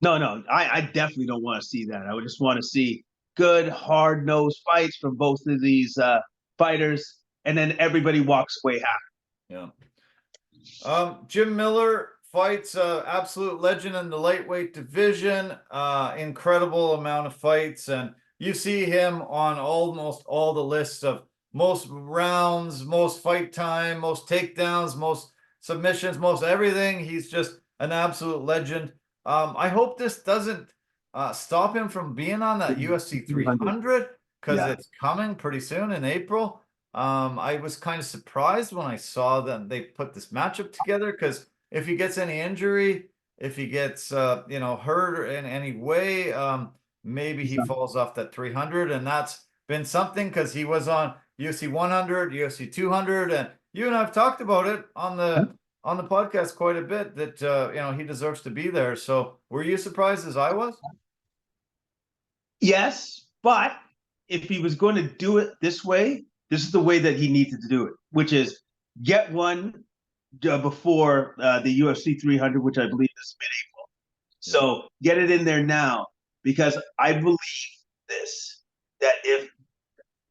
No, I definitely don't want to see that. I would just want to see good, hard-nosed fights from both of these fighters, and then everybody walks away happy. Yeah. Jim Miller fights absolute legend in the lightweight division. Incredible amount of fights, and you see him on almost all the lists of most rounds, most fight time, most takedowns, most submissions, most everything. He's just an absolute legend. I hope this doesn't stop him from being on that UFC 300, because it's coming pretty soon in April. I was kind of surprised when I saw that they put this matchup together, because if he gets any injury, if he gets hurt in any way, maybe he falls off that 300, and that's been something, because he was on UFC 100, UFC 200, and you and I've talked about it on the podcast quite a bit, that he deserves to be there. So were you surprised as I was? Yes, but if he was going to do it this way, this is the way that he needed to do it, which is get one before the UFC 300, which I believe is mid-April. So get it in there now, because I believe this, that if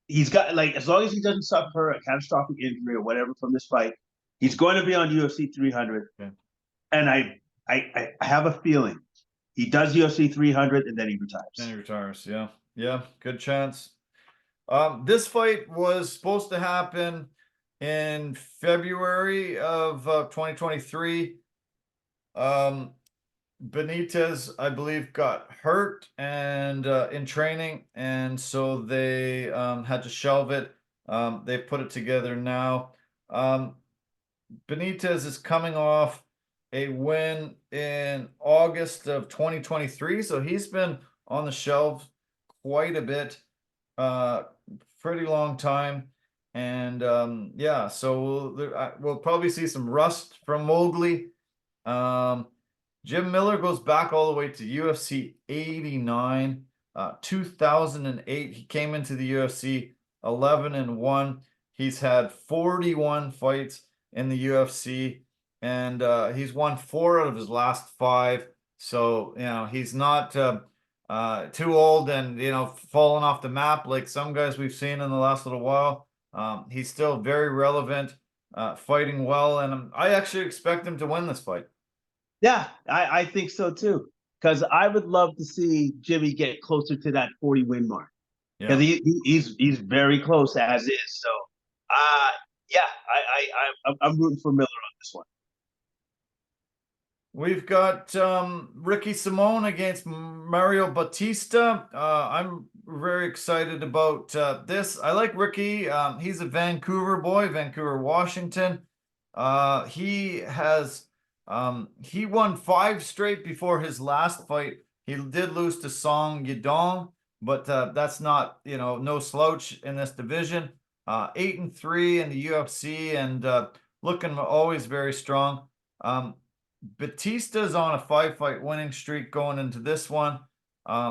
he's got, as long as he doesn't suffer a catastrophic injury or whatever from this fight, he's going to be on UFC 300. Okay. And I have a feeling he does UFC 300 and then he retires. Then he retires. Yeah, good chance. This fight was supposed to happen in February of 2023. Benitez, I believe, got hurt and in training, and so they had to shelve it. They've put it together now. Benitez is coming off a win in August of 2023, so he's been on the shelf quite a bit, pretty long time. And yeah, so we'll probably see some rust from Mowgli. Um, Jim Miller goes back all the way to UFC 89. 2008, he came into the UFC 11-1. He's had 41 fights in the UFC, and he's won 4 out of his last 5. So, he's not too old and, falling off the map like some guys we've seen in the last little while. He's still very relevant, fighting well, and I actually expect him to win this fight. Yeah, I think so too. Because I would love to see Jimmy get closer to that 40 win mark. Because Yeah. he's very close as is. So, yeah, I'm rooting for Miller on this one. We've got Ricky Simone against Mario Batista. I'm very excited about this. I like Ricky. He's a Vancouver boy, Vancouver, Washington. He won 5 straight before his last fight. He did lose to Song Yadong, but that's not, no slouch in this division. 8-3 in the UFC, and looking always very strong. Batista's on a 5-fight winning streak going into this one.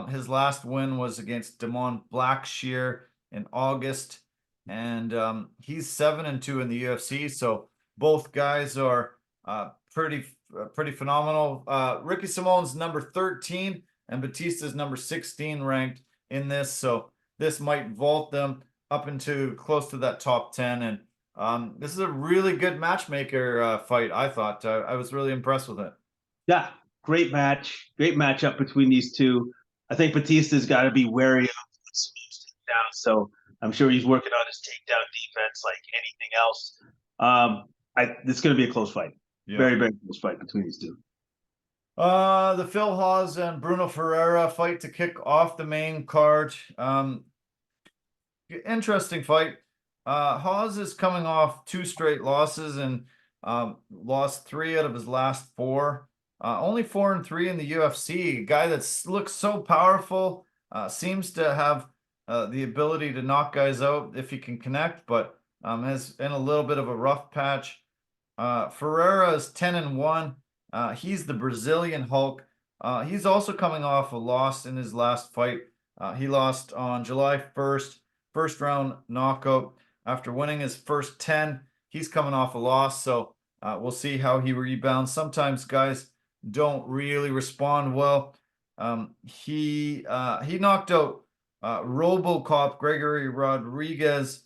His last win was against Damon Blackshear in August, and he's 7-2 in the UFC. So both guys are pretty phenomenal. Ricky Simone's number 13, and Batista's number 16 ranked in this. So this might vault them up into close to that top 10, and this is a really good matchmaker fight. I thought I was really impressed with it. Yeah, great match, great matchup between these two. I think Batista's got to be wary of Simone's takedown, so I'm sure he's working on his takedown defense like anything else. It's going to be a close fight. Yeah. Very, very close fight between these two. The Phil Hawes and Bruno Ferreira fight to kick off the main card. Interesting fight. Hawes is coming off 2 straight losses and lost 3 out of his last 4. Only 4-3 in the UFC. A guy that looks so powerful, seems to have the ability to knock guys out if he can connect, but is in a little bit of a rough patch. Ferreira is 10-1. He's the Brazilian Hulk. He's also coming off a loss in his last fight. He lost on July 1st, first round knockout. After winning his first 10, he's coming off a loss, so we'll see how he rebounds. Sometimes guys don't really respond well. He knocked out RoboCop Gregory Rodriguez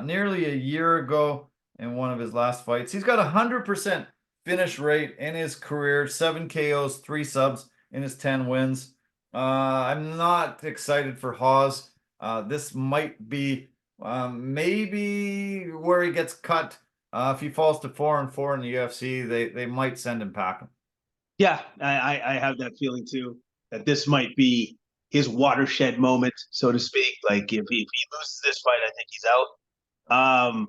nearly a year ago in one of his last fights. He's got 100% finish rate in his career, 7 KOs, 3 subs in his 10 wins. I'm not excited for Hawes. This might be maybe where he gets cut. If he falls to 4-4 in the UFC, they might send him packing. Yeah, I have that feeling too, that this might be his watershed moment, so to speak. Like if he loses this fight, I think he's out.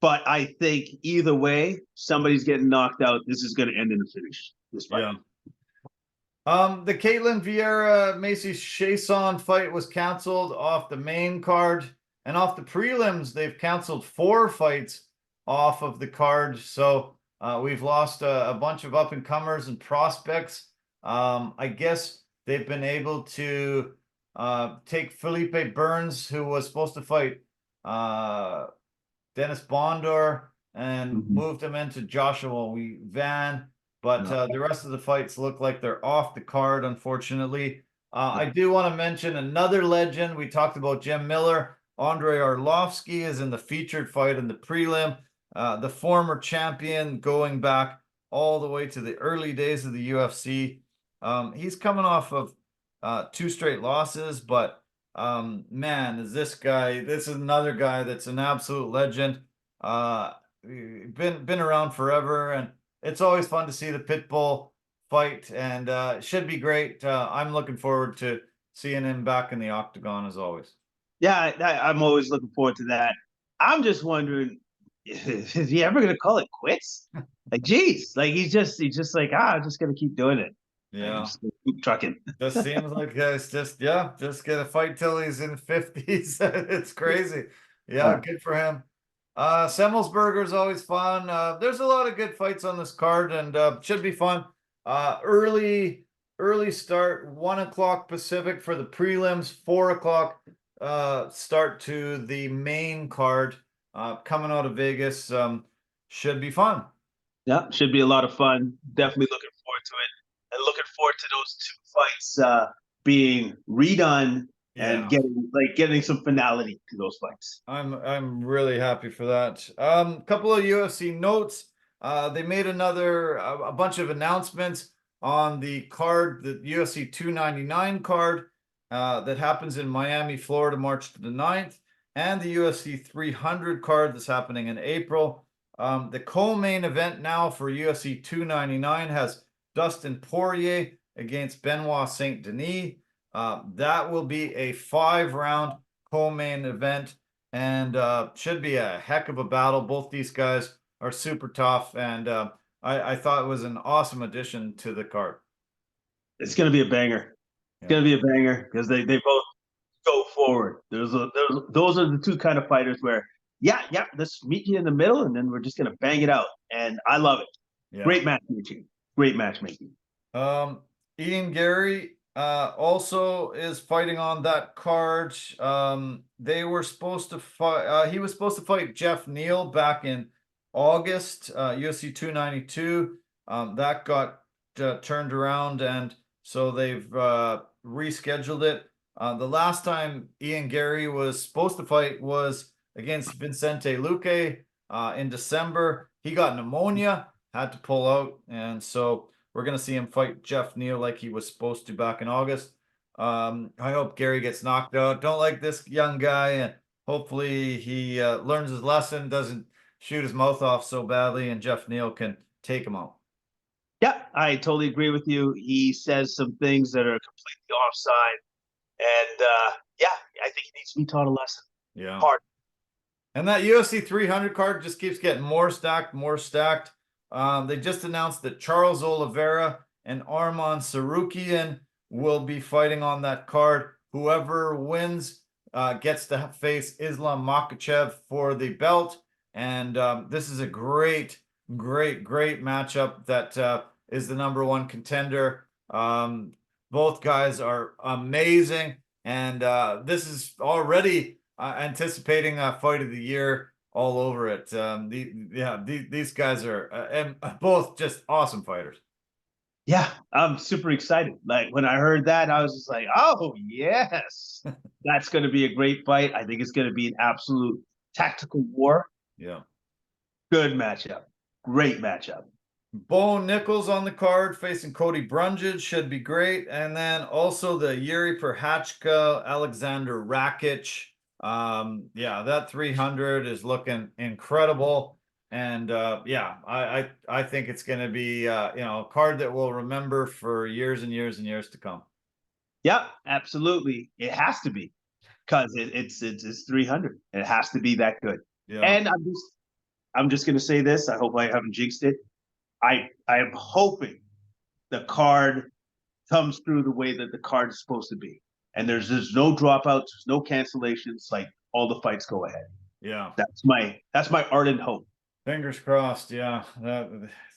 But I think either way, somebody's getting knocked out. This is going to end in a finish. This fight. Yeah. The Caitlin Vieira Macy Chiasson fight was canceled off the main card, and off the prelims they've canceled 4 fights off of the card. So we've lost a bunch of up and comers and prospects. I guess they've been able to take Felipe Burns, who was supposed to fight Dennis Bondor, and moved him into Joshua Van. But the rest of the fights look like they're off the card, unfortunately. I do want to mention another legend. We talked about Jim Miller. Andrei Arlovsky is in the featured fight in the prelim. The former champion, going back all the way to the early days of the UFC. He's coming off of 2 straight losses, but man, this is another guy that's an absolute legend. Been around forever, and it's always fun to see the Pitbull fight, and it should be great. I'm looking forward to seeing him back in the octagon as always. Yeah, I'm always looking forward to that. I'm just wondering, is he ever going to call it quits? Like, geez, like he's just like, I'm just going to keep doing it. Yeah, just keep trucking. Just seems like it's just gonna fight till he's in 50s. It's crazy. Yeah, good for him. Semmelsberger is always fun. There's a lot of good fights on this card, and should be fun. Early start, 1 o'clock Pacific for the prelims, 4 o'clock start to the main card coming out of Vegas. Should be fun. Yeah, should be a lot of fun. Definitely looking forward to it, and looking forward to those two fights being redone and Yeah. getting some finality to those fights. I'm really happy for that. Couple of UFC notes. They made a bunch of announcements on the card, the UFC 299 card, that happens in Miami, Florida, March the 9th, and the UFC 300 card that's happening in April. The co-main event now for UFC 299 has Dustin Poirier against Benoit Saint Denis. That will be a 5-round co-main event, and should be a heck of a battle. Both these guys are super tough, and I thought it was an awesome addition to the card. It's going to be a banger. It's going to be a banger because they both go forward. Those are the two kind of fighters where, yeah, let's meet you in the middle, and then we're just going to bang it out. And I love it. Yeah. Great matchmaking. Great matchmaking. Ian Gary also is fighting on that card. They were supposed to fight. He was supposed to fight Jeff Neal back in August, UFC 292. That got turned around, and so they've rescheduled it. The last time Ian Gary was supposed to fight was against Vicente Luque in December. He got pneumonia, had to pull out, and so we're going to see him fight Jeff Neal like he was supposed to back in August. I hope Gary gets knocked out. Don't like this young guy, and hopefully he learns his lesson, doesn't shoot his mouth off so badly, and Jeff Neal can take him out. Yeah, I totally agree with you. He says some things that are completely offside, and yeah, I think he needs to be taught a lesson. Yeah. Hard. And that UFC 300 card just keeps getting more stacked, more stacked. They just announced that Charles Oliveira and Arman Sarukian will be fighting on that card. Whoever wins gets to face Islam Makhachev for the belt. And this is a great matchup that is the #1 contender. Both guys are amazing. And this is already anticipating a fight of the year all over it. These guys are both just awesome fighters. Yeah, I'm super excited. Like when I heard that, I was just like, oh yes, that's going to be a great fight. I think it's going to be an absolute tactical war. Yeah. Good matchup. Great matchup. Bo Nichols on the card facing Cody Brundage should be great. And then also the Yuri Prochazka, Alexander Rakic. Yeah, that 300 is looking incredible. And yeah, I think it's going to be a card that we'll remember for years and years and years to come. Yeah, absolutely. It has to be because it's 300. It has to be that good. Yeah. And I'm just going to say this. I hope I haven't jinxed it. I am hoping the card comes through the way that the card is supposed to be, and there's no dropouts, there's no cancellations. Like all the fights go ahead. Yeah, that's my ardent hope. Fingers crossed. Yeah,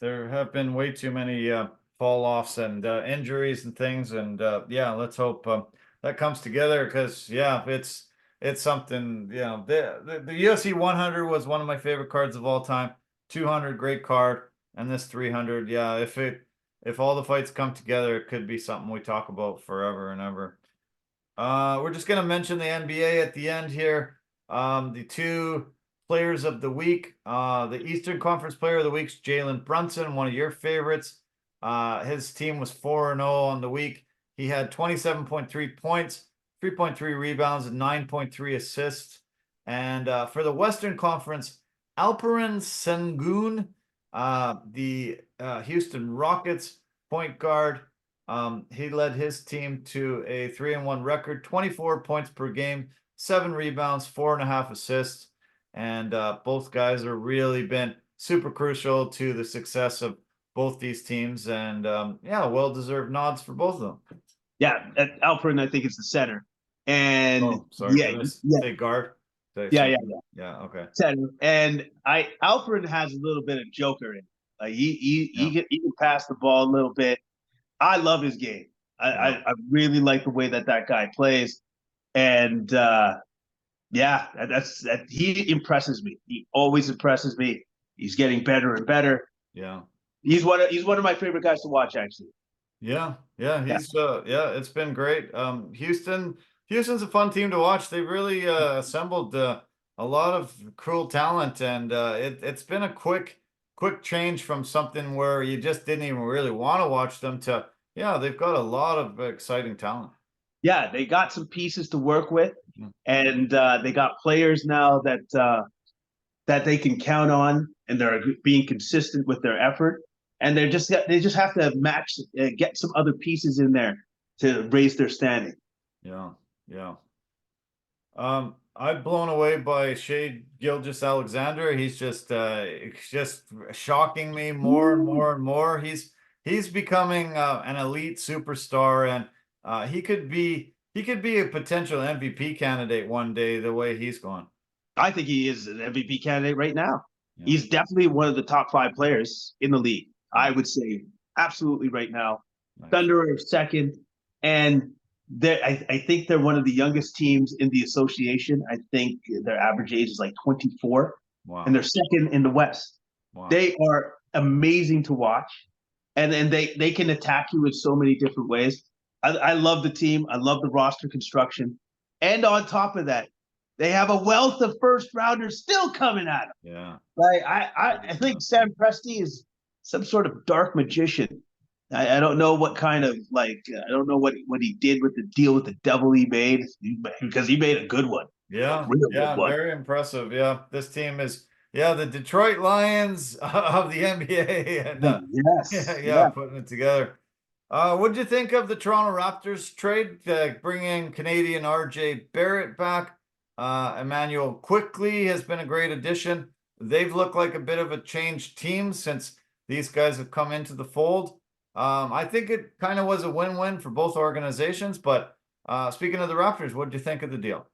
there have been way too many fall offs and injuries and things, and yeah, let's hope that comes together because yeah, it's something. You know, the UFC 100 was one of my favorite cards of all time. 200, great card. And this 300, yeah, if all the fights come together, it could be something we talk about forever and ever. We're just going to mention the NBA at the end here. The two players of the week, the Eastern Conference Player of the Week's Jalen Brunson, one of your favorites. His team was 4-0 on the week. He had 27.3 points, 3.3 rebounds, and 9.3 assists. And for the Western Conference, Alperen Sengun, the Houston Rockets point guard. He led his team to a 3-1 record, 24 points per game, 7 rebounds, 4.5 assists. And both guys have really been super crucial to the success of both these teams. And yeah, well-deserved nods for both of them. Yeah, Alperen, I think, is the center. And sorry, say guard. Yeah, Center. yeah, Yeah. Okay. center. And Alfred has a little bit of Joker in it. Like Yeah. he can pass the ball a little bit. I love his game. Yeah. I really like the way that guy plays. And yeah, that he impresses me. He always impresses me. He's getting better and better. Yeah. He's one of my favorite guys to watch, actually. Yeah, yeah, Yeah. yeah, it's been great. Houston's a fun team to watch. They really assembled a lot of cool talent, and it's been a quick change from something where you just didn't even really want to watch them to, yeah, they've got a lot of exciting talent. Yeah, they got some pieces to work with, Yeah. and they got players now that they can count on, and they're being consistent with their effort. And they just have to match, get some other pieces in there to raise their standing. Yeah, yeah. I'm blown away by Shea Gilgeous-Alexander. He's just shocking me more and more and more. He's becoming an elite superstar, and he could be a potential MVP candidate one day. The way he's going. I think he is an MVP candidate right now. Yeah, He's definitely one of the top 5 players in the league. yeah. I would say absolutely right now. Nice. Thunder are second, and I think they're one of the youngest teams in the association. I think their average age is like 24, Wow. and they're second in the West. Wow. They are amazing to watch, and then they can attack you in so many different ways. I love the team. I love the roster construction, and on top of that, they have a wealth of first rounders still coming at them. Yeah. Like I think Sam Presti is some sort of dark magician. I don't know what kind of I don't know what he did with the deal with the devil he made, because he made a good one. Yeah, Real yeah, good one. very impressive. Yeah, this team is, yeah, the Detroit Lions of the NBA, and Yes. yeah, putting it together. What did you think of the Toronto Raptors trade, bringing Canadian RJ Barrett back? Emmanuel Quickly has been a great addition. They've looked like a bit of a changed team since these guys have come into the fold. I think it kind of was a win-win for both organizations. But speaking of the Raptors, what did you think of the deal?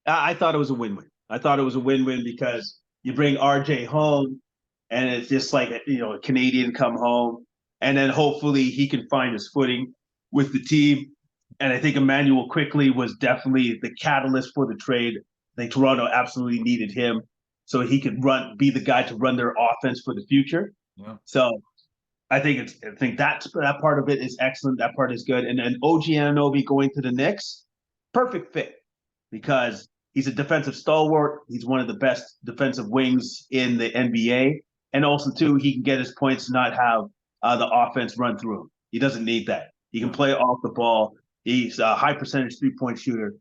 I thought it was a win-win. I thought it was a win-win because you bring RJ home, and it's just like a Canadian come home, and then hopefully he can find his footing with the team. And I think Emmanuel Quickly was definitely the catalyst for the trade. I think Toronto absolutely needed him so he could be the guy to run their offense for the future. Yeah. So I think that part of it is excellent. That part is good. And then OG Anunoby going to the Knicks, perfect fit, because he's a defensive stalwart. He's one of the best defensive wings in the NBA. And also, too, he can get his points to not have the offense run through him. He doesn't need that. He can play off the ball. He's a high percentage three-point shooter.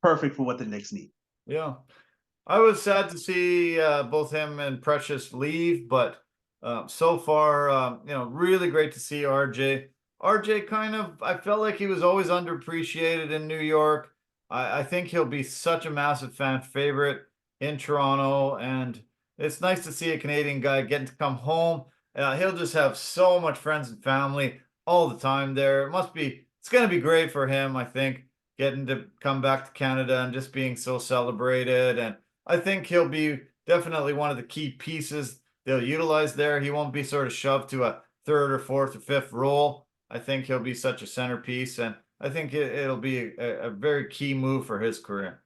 Perfect for what the Knicks need. Yeah. I was sad to see both him and Precious leave, but so far, really great to see RJ. RJ I felt like he was always underappreciated in New York. I think he'll be such a massive fan favorite in Toronto, and it's nice to see a Canadian guy getting to come home. He'll just have so much friends and family all the time there. It's going to be great for him, I think, getting to come back to Canada and just being so celebrated. And I think he'll be definitely one of the key pieces they'll utilize there. He won't be sort of shoved to a third or fourth or fifth role. I think he'll be such a centerpiece, and I think it'll be a very key move for his career.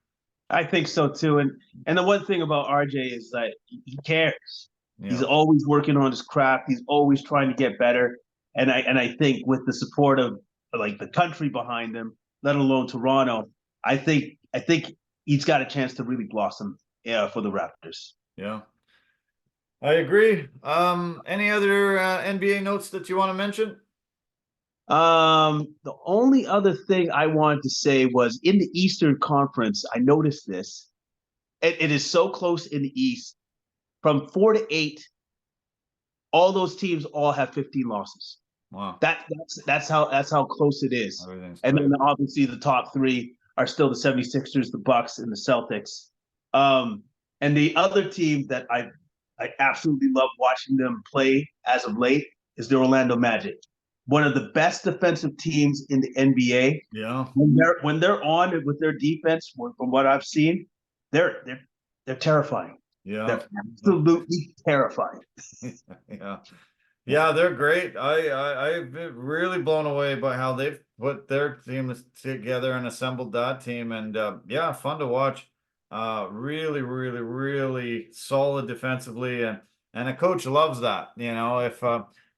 I think so too. And the one thing about RJ is that he cares. Yeah. He's always working on his craft. He's always trying to get better. And I think with the support of the country behind him, let alone Toronto, I think he's got a chance to really blossom for the Raptors. Yeah. I agree. Any other NBA notes that you want to mention? The only other thing I wanted to say was in the Eastern Conference, I noticed this. It is so close in the East. From 4 to 8, all those teams all have 15 losses. Wow. That's how close it is. And then obviously the top 3 are still the 76ers, the Bucks, and the Celtics. And the other team that I absolutely love watching them play as of late is the Orlando Magic. One of the best defensive teams in the NBA. Yeah. When they're on it with their defense, from what I've seen, they're they're terrifying. Yeah. They're absolutely terrifying. Yeah. Yeah, they're great. I've been really blown away by how they've put their team together and assembled that team. And yeah, fun to watch. Really, really, really solid defensively, and a coach loves that. You know, if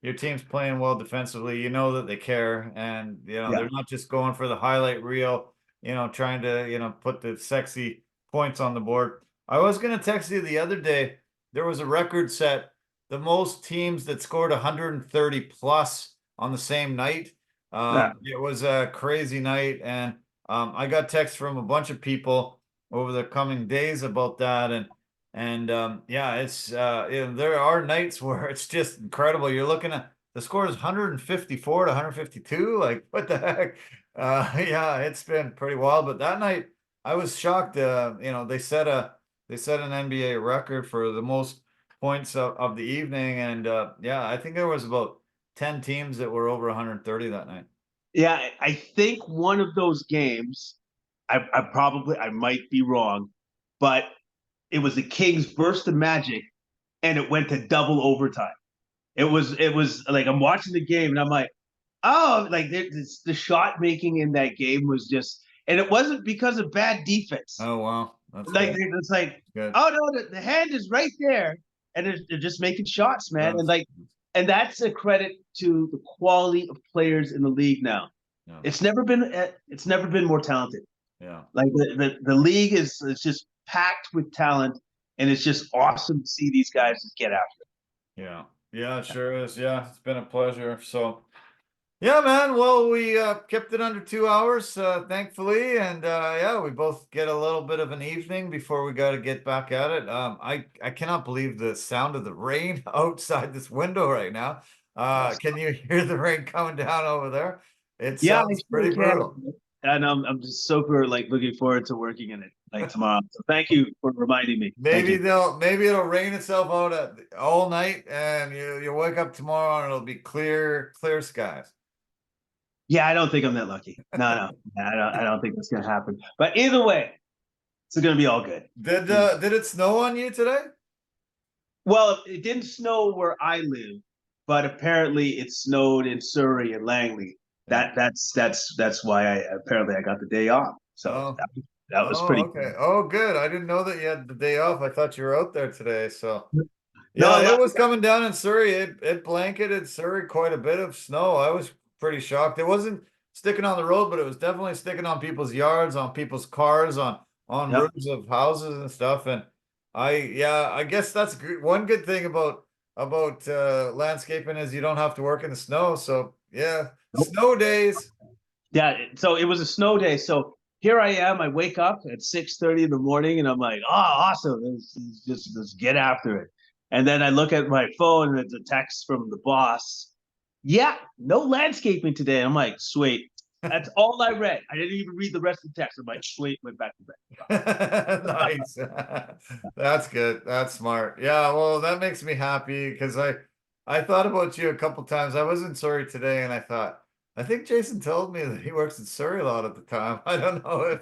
your team's playing well defensively, you know that they care, and you know Yeah. they're not just going for the highlight reel. You know, trying to put the sexy points on the board. I was gonna text you the other day. There was a record set, the most teams that scored 130 plus on the same night. Yeah. It was a crazy night, and I got texts from a bunch of people over the coming days about that, and yeah, it's there are nights where it's just incredible. You're looking at the score is 154 to 152. Like, what the heck? Yeah, it's been pretty wild. But that night, I was shocked. They set an NBA record for the most points of the evening, and yeah, I think there was about 10 teams that were over 130 that night. Yeah, I think one of those games, I might be wrong, but it was the Kings burst of magic, and it went to double overtime. It was like I'm watching the game and I'm like, oh, like the shot making in that game was just, and it wasn't because of bad defense. Oh wow, that's Like good. it's like, Good. oh no, the hand is right there, and they're just making shots, man, and like, and that's a credit to the quality of players in the league now. Yeah. It's never been more talented. Yeah. Like the league is just packed with talent, and it's just awesome to see these guys just get after it. Yeah. Yeah, it sure is. Yeah, it's been a pleasure. So, yeah, man. Well, we kept it under 2 hours, thankfully, and yeah, we both get a little bit of an evening before we got to get back at it. I cannot believe the sound of the rain outside this window right now. Can you hear the rain coming down over there? It Yeah, I sounds sure pretty brutal. can. And I'm just super like looking forward to working in it like tomorrow. So thank you for reminding me. Thank you. Maybe it'll rain itself out all night, and you wake up tomorrow and it'll be clear skies. Yeah, I don't think I'm that lucky. No, I don't think that's gonna happen. But either way, it's gonna be all good. Did it snow on you today? Well, it didn't snow where I live, but apparently it snowed in Surrey and Langley. Yeah. That's why I got the day off. So Oh. that was Oh, pretty okay. cool. Oh, good. I didn't know that you had the day off. I thought you were out there today. So, No, yeah, it was coming down in Surrey. It blanketed Surrey quite a bit of snow. I was pretty shocked. It wasn't sticking on the road, but it was definitely sticking on people's yards, on people's cars, on yep. roofs of houses and stuff. And yeah, I guess that's one good thing about landscaping is you don't have to work in the snow. So, yeah, Nope. snow days. Yeah, so it was a snow day. So here I am. I wake up at 6:30 in the morning, and I'm like, "Oh, awesome! Let's get after it." And then I look at my phone, and it's a text from the boss. Yeah, no landscaping today. I'm like, sweet. That's all I read. I didn't even read the rest of the text. I'm like, sweet, went back to bed. Nice. That's good. That's smart. Yeah, well, that makes me happy because I thought about you a couple times. I was in Surrey today and I thought, I think Jason told me that he works in Surrey a lot at the time. I don't know if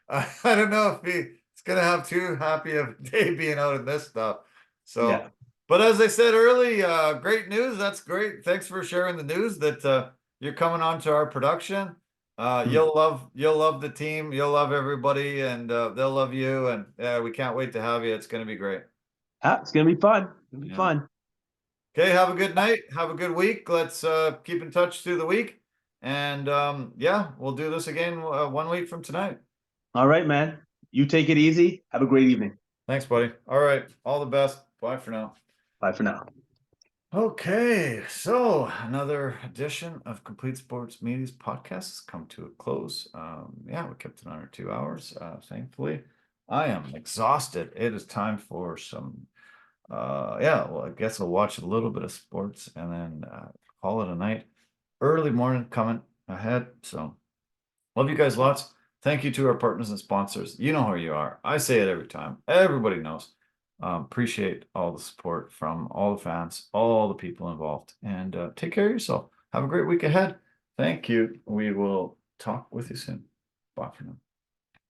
I don't know if he's gonna have too happy of a day being out in this stuff. So, Yeah. but as I said early, great news. That's great. Thanks for sharing the news that you're coming on to our production. You'll love the team, you'll love everybody, and they'll love you, and we can't wait to have you. It's going to be great. It's gonna be fun. It's gonna be Yeah. fun. Okay, have a good night, have a good week. Let's keep in touch through the week, and yeah, we'll do this again 1 week from tonight. All right, man. You take it easy. Have a great evening. Thanks, buddy. All right, all the best. Bye for now. Bye for now. Okay, so another edition of Complete Sports Media's podcast has come to a close. Yeah, we kept it under 2 hours, thankfully. I am exhausted. It is time for some, yeah, well, I guess I'll watch a little bit of sports and then call it a night. Early morning coming ahead. So, love you guys lots. Thank you to our partners and sponsors. You know who you are. I say it every time. Everybody knows. Appreciate all the support from all the fans, all the people involved, and take care of yourself. Have a great week ahead. Thank you. We will talk with you soon. Bye for now.